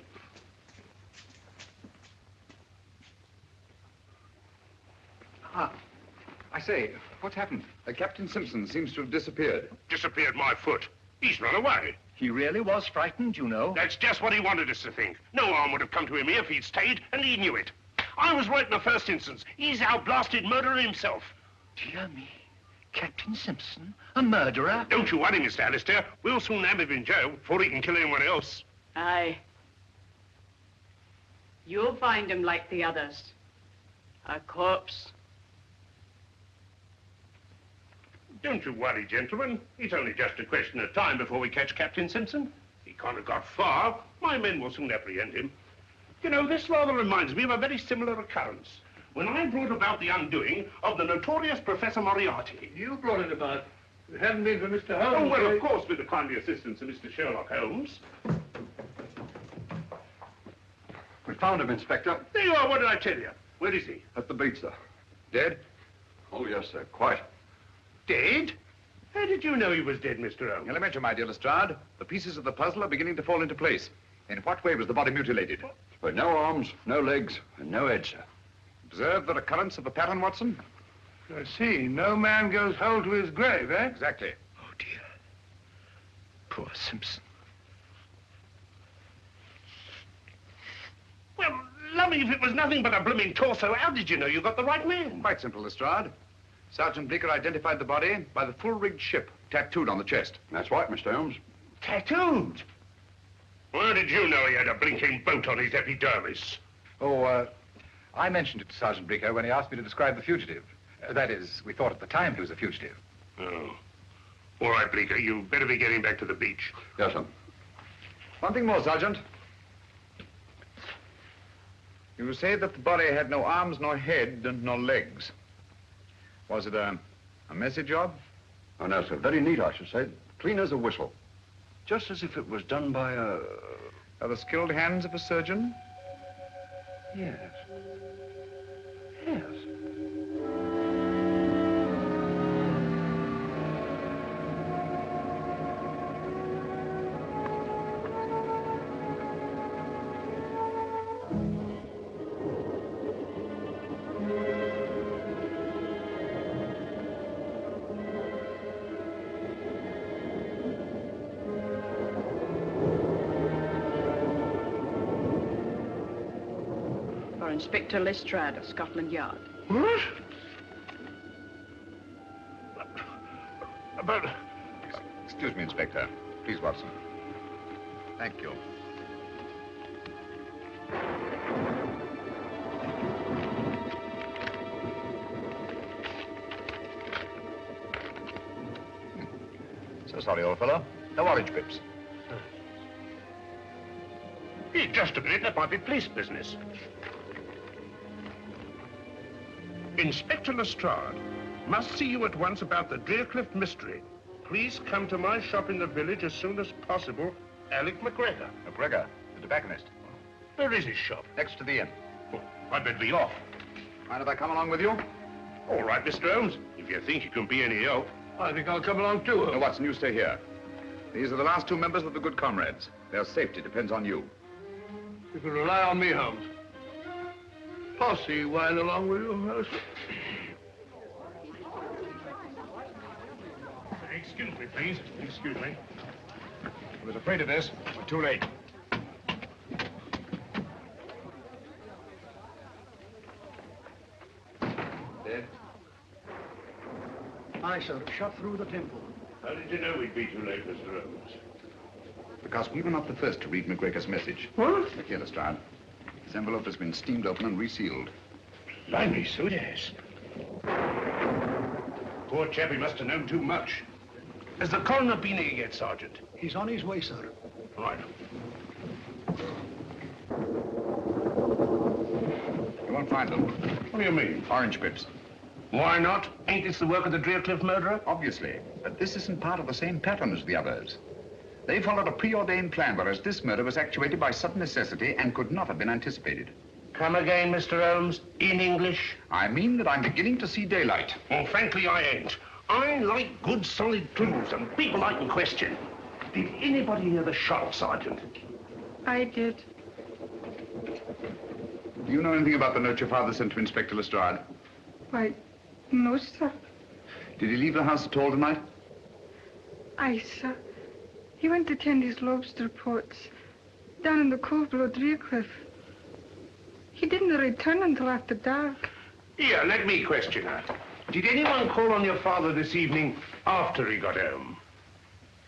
I say, what's happened? Captain Simpson seems to have disappeared. Disappeared my foot. He's run away. He really was frightened, you know. That's just what he wanted us to think. No harm would have come to him here if he'd stayed, and he knew it. I was right in the first instance. He's our blasted murderer himself. Dear me. Captain Simpson, a murderer? Don't you worry, Mr. Alistair. We'll soon have him in jail before he can kill anyone else. Aye. You'll find him like the others. A corpse. Don't you worry, gentlemen. It's only just a question of time before we catch Captain Simpson. He can't have got far. My men will soon apprehend him. You know, this rather reminds me of a very similar occurrence. When I brought about the undoing of the notorious Professor Moriarty. You brought it about. If it hadn't been for Mr. Holmes... Oh, well, of course, with the kindly assistance of Mr. Sherlock Holmes. We found him, Inspector. There you are. What did I tell you? Where is he? At the beach, sir. Dead? Oh, yes, sir. Quite. Dead? How did you know he was dead, Mr. Holmes? Elementary, my dear Lestrade. The pieces of the puzzle are beginning to fall into place. In what way was the body mutilated? With no arms, no legs, and no head, sir. Observe the recurrence of the pattern, Watson? I see. No man goes whole to his grave, eh? Exactly. Oh, dear. Poor Simpson. Well, lummy, if it was nothing but a blooming torso, how did you know you got the right man? Quite simple, Lestrade. Sergeant Bleecker identified the body by the full-rigged ship tattooed on the chest. That's right, Mr. Holmes. Tattooed? How did you know he had a blinking boat on his epidermis? Oh, I mentioned it to Sergeant Bleecker when he asked me to describe the fugitive. That is, we thought at the time he was a fugitive. Oh. All right, Bleecker, you better be getting back to the beach. Yes, sir. One thing more, Sergeant. You say that the body had no arms, nor head, and no legs. Was it a messy job? Oh, no, sir. Very neat, I should say. Clean as a whistle. Just as if it was done by a... Are the skilled hands of a surgeon? Yes. Yes. Inspector Lestrade of Scotland Yard. What? But... Excuse me, Inspector. Please, Watson. Thank you. So sorry, old fellow. No orange pips. Hey, just a minute. That might be police business. Inspector Lestrade must see you at once about the Drearcliff mystery. Please come to my shop in the village as soon as possible. Alec McGregor. McGregor, the tobacconist. Where is his shop? Next to the inn. Oh, I'd better be off. Mind if I come along with you? All right, Mr. Holmes. If you think you can be any help. I think I'll come along too. No, Watson, you stay here. These are the last two members of the Good Comrades. Their safety depends on you. You can rely on me, Holmes. Posse wine along with you, Alistair? Excuse me, please. Excuse me. I was afraid of this. We're too late. Dead? Aye, sir. Shot through the temple. How did you know we'd be too late, Mr. Holmes? Because we were not the first to read McGregor's message. What? Look here, Lestrade. This envelope has been steamed open and resealed. Blimey, so it has. Poor chap, he must have known too much. Has the coroner been here yet, Sergeant? He's on his way, sir. Right. You won't find them. What do you mean? Orange pips. Why not? Ain't this the work of the Drearcliff murderer? Obviously. But this isn't part of the same pattern as the others. They followed a preordained plan, whereas this murder was actuated by sudden necessity and could not have been anticipated. Come again, Mr. Holmes, in English. I mean that I'm beginning to see daylight. Well, frankly, I ain't. I like good, solid clues and people I can question. Did anybody hear the shot, Sergeant? I did. Do you know anything about the note your father sent to Inspector Lestrade? Why, no, sir. Did he leave the house at all tonight? Aye, sir. He went to tend his lobster pots down in the cove below Driercliff. He didn't return until after dark. Here, let me question her. Did anyone call on your father this evening after he got home?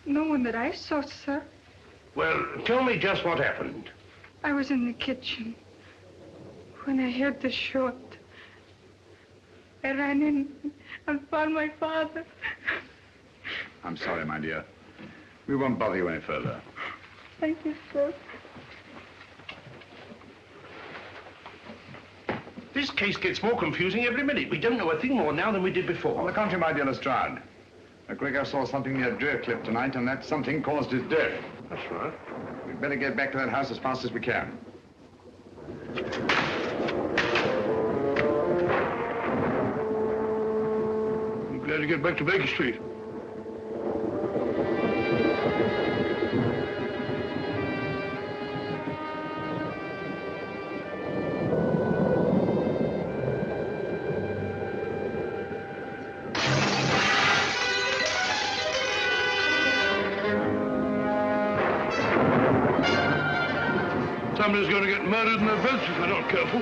No one that I saw, sir. Well, tell me just what happened. I was in the kitchen when I heard the shot. I ran in and found my father. I'm sorry, my dear. We won't bother you any further. Thank you, sir. This case gets more confusing every minute. We don't know a thing more now than we did before. On the contrary, my dear Lestrade. McGregor saw something near Driercliff tonight, and that something caused his death. That's right. We'd better get back to that house as fast as we can. I'm glad to get back to Baker Street. Somebody's going to get murdered in their beds if they're not careful.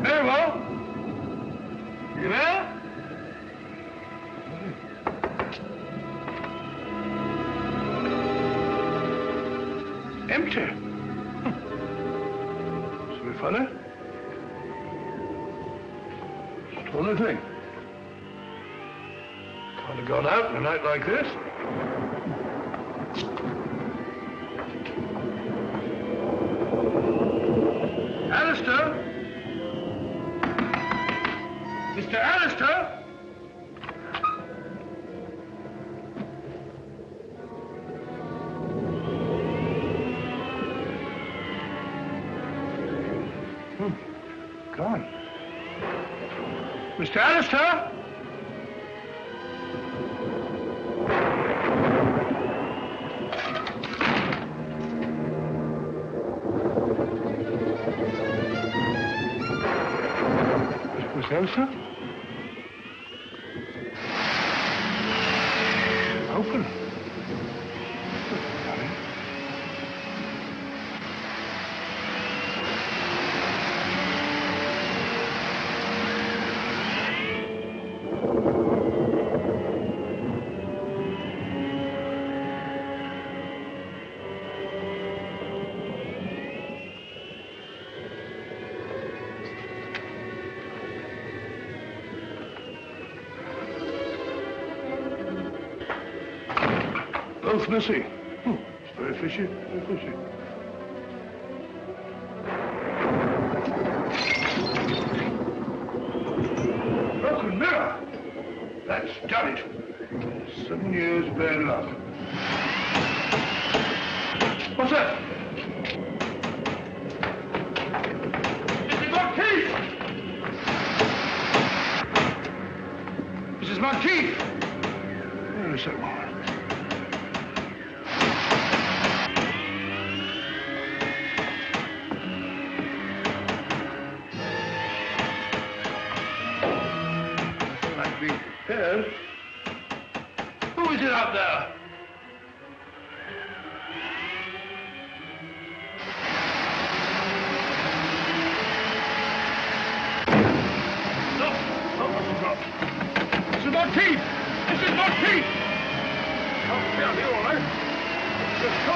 Hello? You there? Empty. Very funny. Only thing. Can't have gone out in a night like this. Alistair? Mr. Alistair? Gone. Mr. Alistair? Mr. Alistair? Open. Both missing. It's very fishy, very fishy. Broken mirror! That's done it. 7 years bad luck. What's that? Mrs. Monteith! Mrs. Monteith! Wait a second. Ed? Who is it out there? No, Mrs. Ross. Mrs. Monteith! Mrs. Monteith! Oh, yeah, you're all right. Let's go.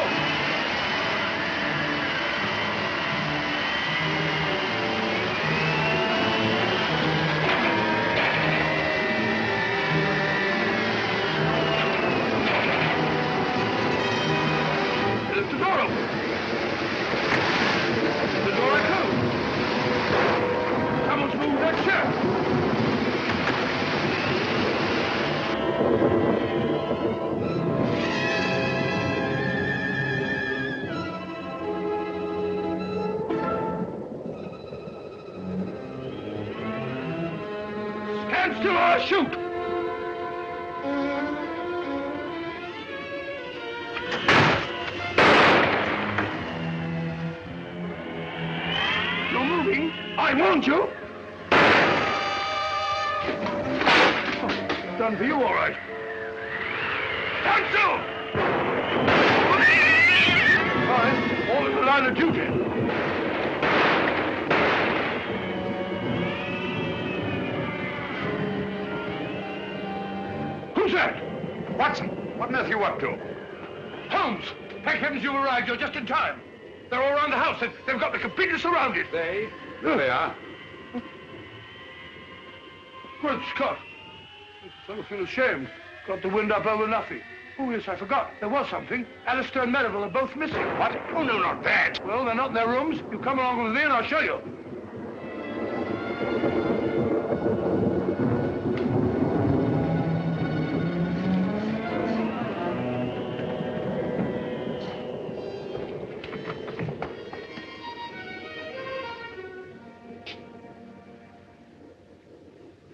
Stand still or I'll shoot! I warned you! Done for you, all right. Stand still! Fine, all in the line of duty. Who's that? Watson, what on earth are you up to? Holmes! Thank heavens you arrived. You're just in time. They're all around the house. They've got me completely surrounded. There they are. Good Scott. I feel ashamed. Got the wind up over nothing. Oh, yes, I forgot. There was something. Alistair and Merivale are both missing. What? Oh, no, not that. Well, they're not in their rooms. You come along with me and I'll show you.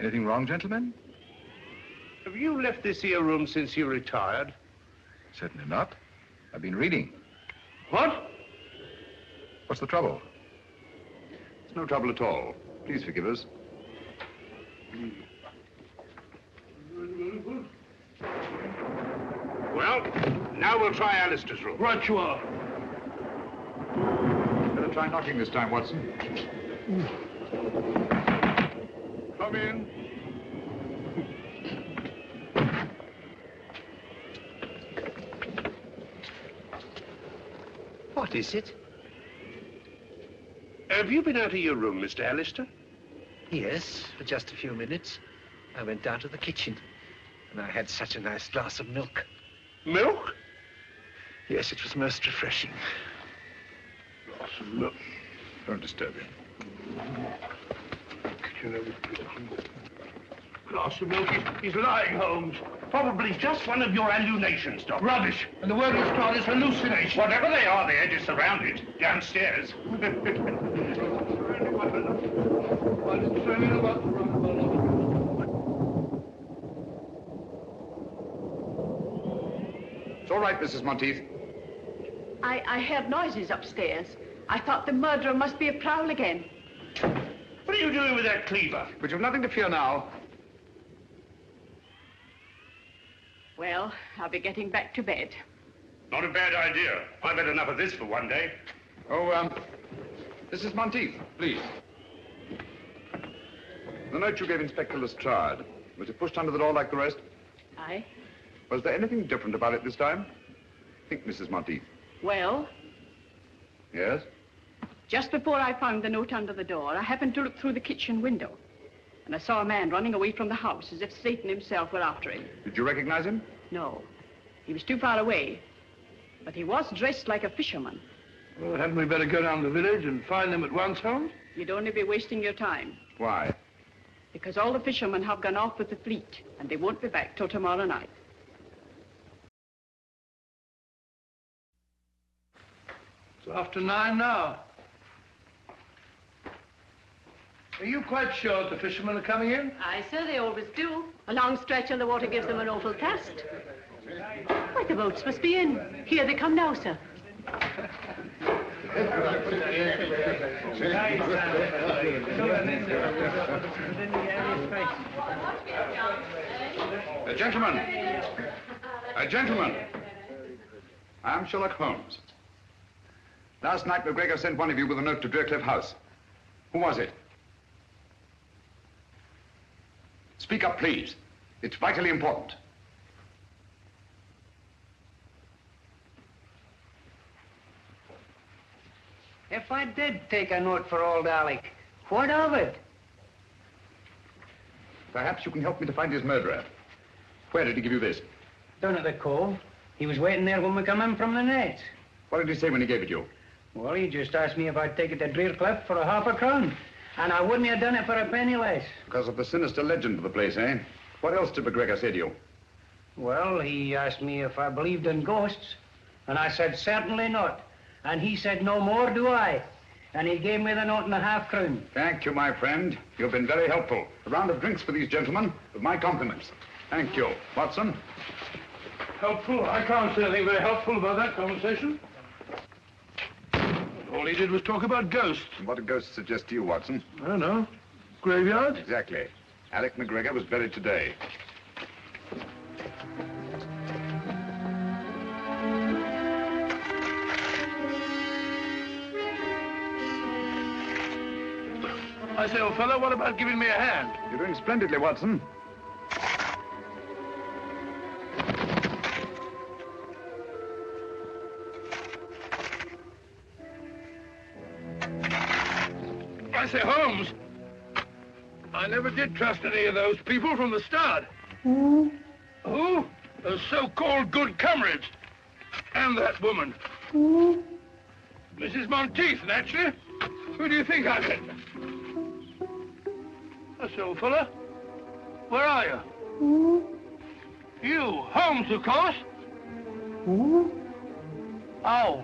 Anything wrong, gentlemen? Have you left this here room since you retired? Certainly not. I've been reading. What? What's the trouble? It's no trouble at all. Please forgive us. Well, now we'll try Alistair's room. Right you are. Better try knocking this time, Watson. Come in. What is it? Have you been out of your room, Mr. Alistair? Yes, for just a few minutes. I went down to the kitchen, and I had such a nice glass of milk. Milk? Yes, it was most refreshing. Glass of milk. Don't disturb him. Glass of milk. He's lying, Holmes. Probably just one of your hallucinations, Doctor. Rubbish. And the word he's got is hallucination. Whatever they are, they're just surrounded downstairs. It's all right, Mrs. Monteith. I heard noises upstairs. I thought the murderer must be a prowl again. What are you doing with that cleaver? But you've nothing to fear now. Well, I'll be getting back to bed. Not a bad idea. I've had enough of this for one day. Oh, Mrs. Monteith, please. The note you gave Inspector Lestrade, was it pushed under the door like the rest? Aye. Was there anything different about it this time? Think, Mrs. Monteith. Well, Yes? just before I found the note under the door, I happened to look through the kitchen window. And I saw a man running away from the house as if Satan himself were after him. Did you recognize him? No, he was too far away. But he was dressed like a fisherman. Well, hadn't we better go down to the village and find them at once, Holmes? You'd only be wasting your time. Why? Because all the fishermen have gone off with the fleet, and they won't be back till tomorrow night. It's after 9 now. Are you quite sure the fishermen are coming in? Aye, sir, they always do. A long stretch and the water gives them an awful cast. Why, the boats must be in. Here they come now, sir. Gentlemen. I am Sherlock Holmes. Last night, McGregor sent one of you with a note to Driercliff House. Who was it? Speak up, please. It's vitally important. If I did take a note for old Alec, what of it? Perhaps you can help me to find his murderer. Where did he give you this? Down at the cove. He was waiting there when we come in from the net. What did he say when he gave it you? Well, he just asked me if I'd take it to Driercliff for ½ crown. And I wouldn't have done it for a penny less. Because of the sinister legend of the place, eh? What else did McGregor say to you? Well, he asked me if I believed in ghosts. And I said, certainly not. And he said, no more do I. And he gave me the note and ½ crown. Thank you, my friend. You've been very helpful. A round of drinks for these gentlemen, with my compliments. Thank you. Watson? Helpful? I can't say anything very helpful about that conversation. All he did was talk about ghosts. And what did ghosts suggest to you, Watson? I don't know. Graveyard? Exactly. Alec McGregor was buried today. I say, old fellow, what about giving me a hand? You're doing splendidly, Watson. I say, Holmes, I never did trust any of those people from the start. Who? Those so-called good comrades. And that woman. Mrs. Monteith, naturally. Who do you think I met? That's old fella. Where are you? You, Holmes, of course. Oh.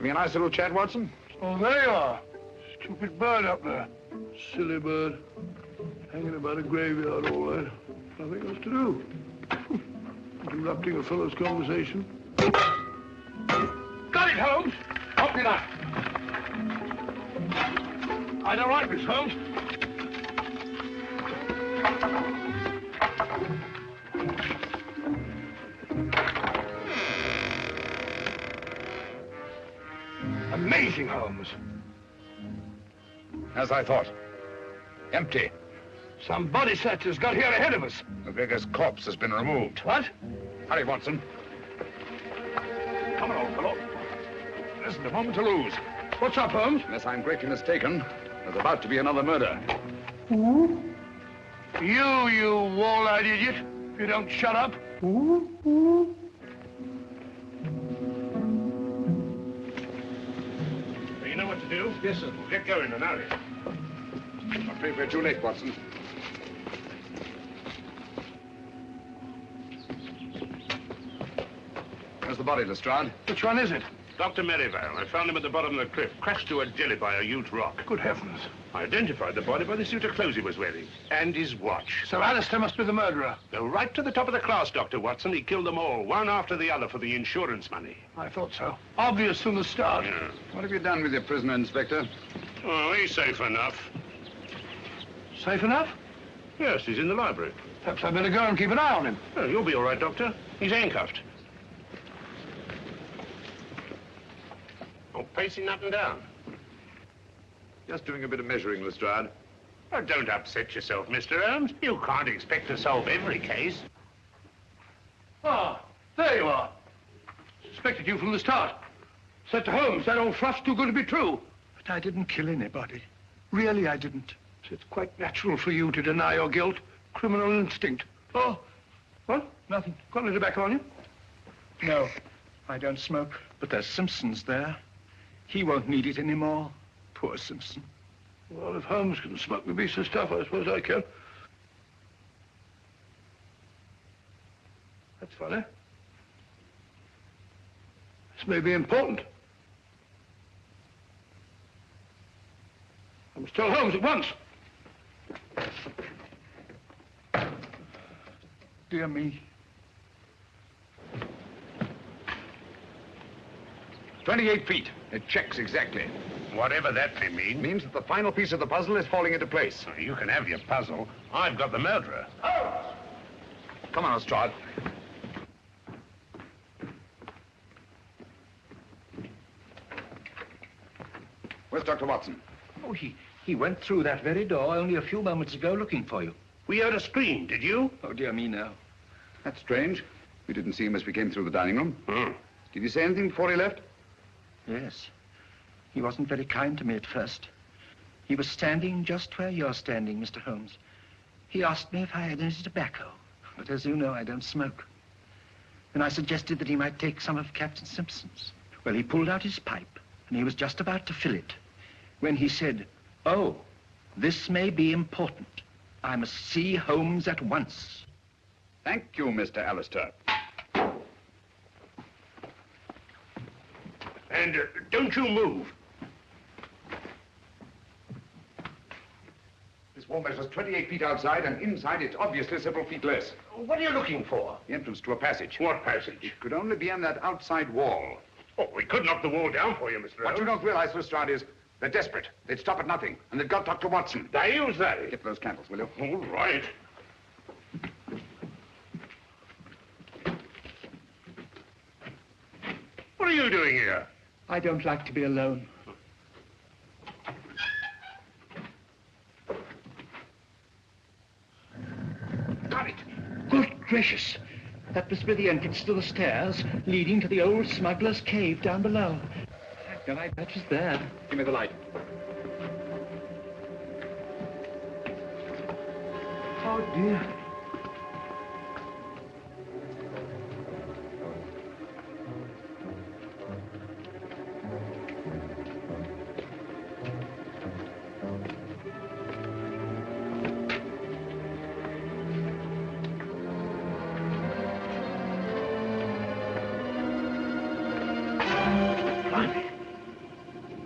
Be a nice little chat, Watson? Oh, there you are. Stupid bird up there. Silly bird. Hanging about a graveyard all night. Nothing else to do. Interrupting a fellow's conversation. Got it, Holmes. Hope you not. I don't like this, Holmes. Amazing, Holmes. As I thought. Empty. Some body snatchers got here ahead of us. McGregor's corpse has been removed. What? Hurry, Watson. Come on, old fellow. There isn't a moment to lose. What's up, Holmes? Unless I'm greatly mistaken, there's about to be another murder. You wall-eyed idiot. If you don't shut up. You know what to do? Yes, sir. Get going and hurry. I'm afraid we're too late, Watson. Where's the body, Lestrade? Which one is it? Dr. Merivale. I found him at the bottom of the cliff, crashed to a jelly by a huge rock. Good heavens. I identified the body by the suit of clothes he was wearing. And his watch. So Alistair must be the murderer. Go right to the top of the class, Dr. Watson. He killed them all, one after the other, for the insurance money. I thought so. Obvious from the start. Yeah. What have you done with your prisoner, Inspector? Oh, he's safe enough. Safe enough? Yes, he's in the library. Perhaps I'd better go and keep an eye on him. Oh, you'll be all right, Doctor. He's handcuffed. Oh, pacing up and down. Just doing a bit of measuring, Lestrade. Oh, don't upset yourself, Mr. Holmes. You can't expect to solve every case. Ah, there you are. Suspected you from the start. Said to Holmes, that old fluff's too good to be true. But I didn't kill anybody. Really, I didn't. It's quite natural for you to deny your guilt. Criminal instinct. Oh, what? Nothing. Got any tobacco on you? No, I don't smoke. But there's Simpson's there. He won't need it anymore. Poor Simpson. Well, if Holmes can smoke the beast of stuff, I suppose I can. That's funny. This may be important. I must tell Holmes at once. Dear me. 28 feet. It checks exactly. Whatever that may mean. Means that the final piece of the puzzle is falling into place. Oh, you can have your puzzle. I've got the murderer. Oh! Come on, Lestrade. Where's Dr. Watson? Oh, he went through that very door only a few moments ago looking for you. We heard a scream, did you? Oh, dear me, no. That's strange. We didn't see him as we came through the dining room. Did he say anything before he left? Yes. He wasn't very kind to me at first. He was standing just where you're standing, Mr. Holmes. He asked me if I had any tobacco, but as you know, I don't smoke. Then I suggested that he might take some of Captain Simpson's. Well, he pulled out his pipe, and he was just about to fill it, when he said, "Oh, this may be important. I must see Holmes at once." Thank you, Mr. Alistair. And don't you move. This wall measures 28 feet outside, and inside it's obviously several feet less. What are you looking for? The entrance to a passage. What passage? It could only be on that outside wall. Oh, we could knock the wall down for you, Mr. What Holmes. you don't realize, Lestrade, is they're desperate. They'd stop at nothing, and they've got Dr. Watson. They use that. Get those candles, will you? All right. What are you doing here? I don't like to be alone. Got it. Good gracious. That must be the entrance to the stairs leading to the old smuggler's cave down below. Thank God that was there. Give me the light. Oh, dear.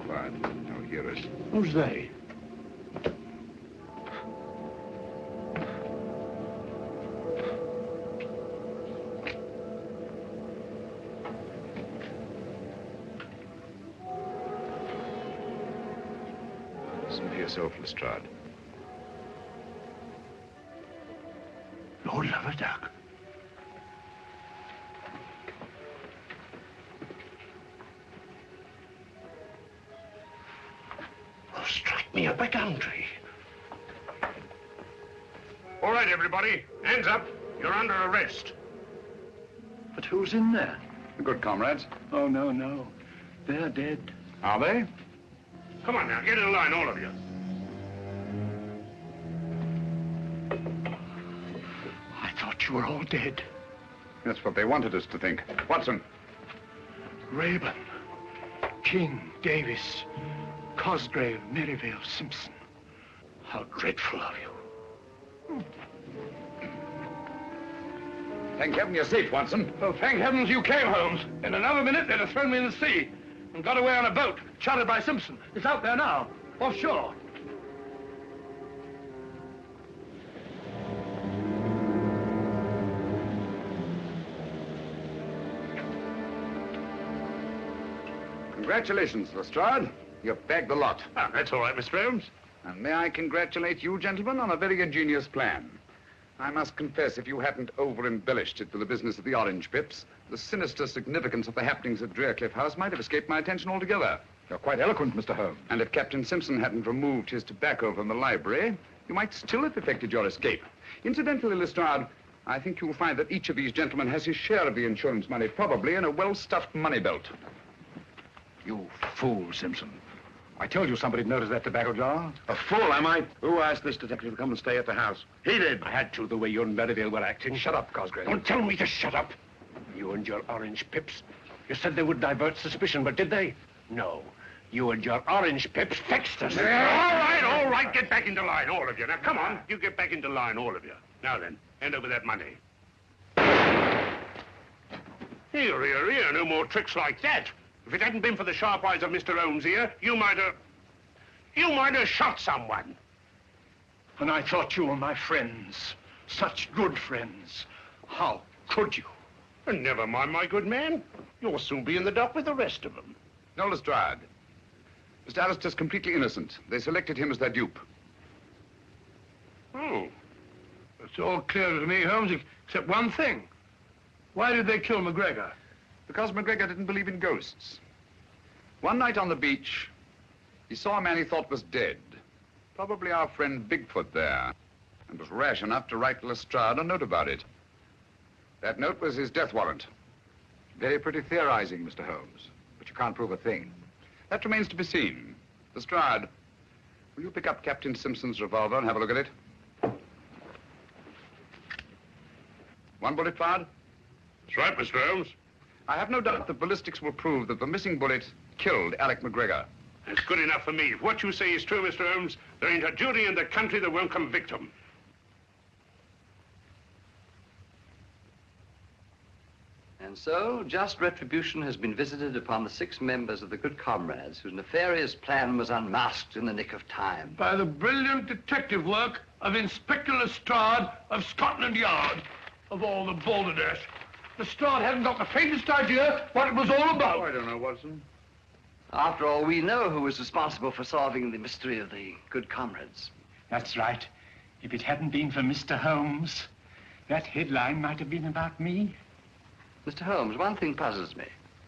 Quiet. They'll hear us. Who's they? Listen for yourself, Lestrade. Lord Laverdac. Oh, strike me up a gumtree. All right, everybody. Hands up. You're under arrest. But who's in there? The good comrades. Oh, no, no. They're dead. Are they? Come on now, get in line, all of you. I thought you were all dead. That's what they wanted us to think. Watson. Rayburn, King, Davis, Cosgrave, Merivale, Simpson. How dreadful of you. Thank heaven you're safe, Watson. Oh, thank heavens you came, Holmes. In another minute, they'd have thrown me in the sea and got away on a boat, chartered by Simpson. It's out there now, offshore. Congratulations, Lestrade. You've bagged the lot. Ah, that's all right, Mr. Holmes. And may I congratulate you, gentlemen, on a very ingenious plan. I must confess, if you hadn't over-embellished it with the business of the orange pips, the sinister significance of the happenings at Drearcliff House might have escaped my attention altogether. You're quite eloquent, Mr. Holmes. And if Captain Simpson hadn't removed his tobacco from the library, you might still have effected your escape. Incidentally, Lestrade, I think you'll find that each of these gentlemen has his share of the insurance money, probably in a well-stuffed money belt. You fool, Simpson. I told you somebody'd noticed that tobacco jar. A fool, am I? Who asked this detective to come and stay at the house? He did. I had to, the way you and Merivale were acting. Shut up, Cosgrave. Don't tell me to shut up. You and your orange pips. You said they would divert suspicion, but did they? No. You and your orange pips fixed us. All right. Get back into line, all of you. Now, come on. You get back into line, all of you. Now then, hand over that money. Here. No more tricks like that. If it hadn't been for the sharp eyes of Mr. Holmes here, you might have shot someone. And I thought you were my friends. Such good friends. How could you? And never mind, my good man. You'll soon be in the dock with the rest of them. No, Lestrade. Mr. Alistair's completely innocent. They selected him as their dupe. Oh. It's all clear to me, Holmes, except one thing. Why did they kill McGregor? Because McGregor didn't believe in ghosts. One night on the beach, he saw a man he thought was dead. Probably our friend Bigfoot there. And was rash enough to write Lestrade a note about it. That note was his death warrant. Very pretty theorizing, Mr. Holmes. But you can't prove a thing. That remains to be seen. Lestrade, will you pick up Captain Simpson's revolver and have a look at it? One bullet fired? That's right, Mr. Holmes. I have no doubt that ballistics will prove that the missing bullet killed Alec McGregor. That's good enough for me. If what you say is true, Mr. Holmes, there ain't a jury in the country that won't convict him. And so, just retribution has been visited upon the 6 members of the Good Comrades whose nefarious plan was unmasked in the nick of time. By the brilliant detective work of Inspector Lestrade of Scotland Yard, of all the balderdash. Lestrade hadn't got the faintest idea what it was all about. Oh, I don't know, Watson. After all, we know who was responsible for solving the mystery of the good comrades. That's right. If it hadn't been for Mr. Holmes, that headline might have been about me. Mr. Holmes, one thing puzzles me.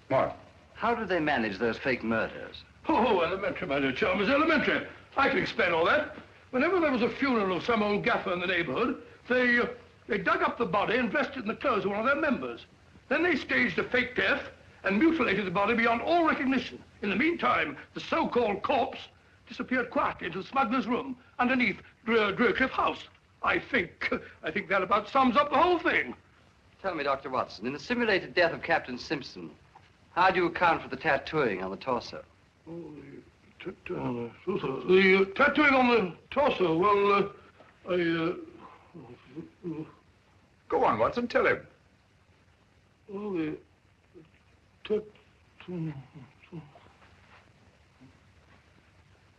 What? How did they manage those fake murders? Oh, elementary, my dear Chalmers, elementary. I can explain all that. Whenever there was a funeral of some old gaffer in the neighborhood, they dug up the body and dressed it in the clothes of one of their members. Then they staged a fake death and mutilated the body beyond all recognition. In the meantime, the so-called corpse disappeared quietly into the smuggler's room underneath Drearcliff House. I think that about sums up the whole thing. Tell me, Dr. Watson, in the simulated death of Captain Simpson, how do you account for the tattooing on the torso? Oh, the tattooing on the torso, well, Go on, Watson, tell him. Oh, the tattooing...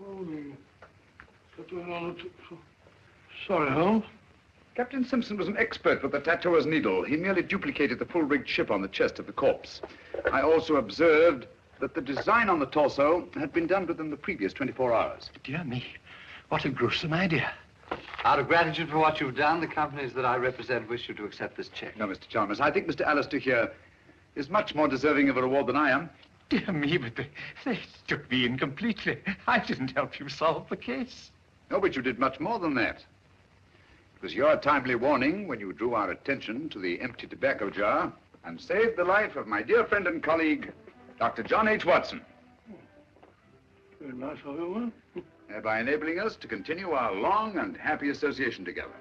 Oh, the tattooing on the... Sorry, Holmes. Captain Simpson was an expert with the tattooer's needle. He merely duplicated the full-rigged ship on the chest of the corpse. I also observed that the design on the torso had been done within the previous 24 hours. Dear me, what a gruesome idea. Out of gratitude for what you've done, the companies that I represent wish you to accept this check. No, Mr. Chalmers, I think Mr. Alistair here is much more deserving of a reward than I am. Dear me, but they took me in completely. I didn't help you solve the case. No, but you did much more than that. It was your timely warning when you drew our attention to the empty tobacco jar and saved the life of my dear friend and colleague, Dr. John H. Watson. Very nice of you, Thereby enabling us to continue our long and happy association together.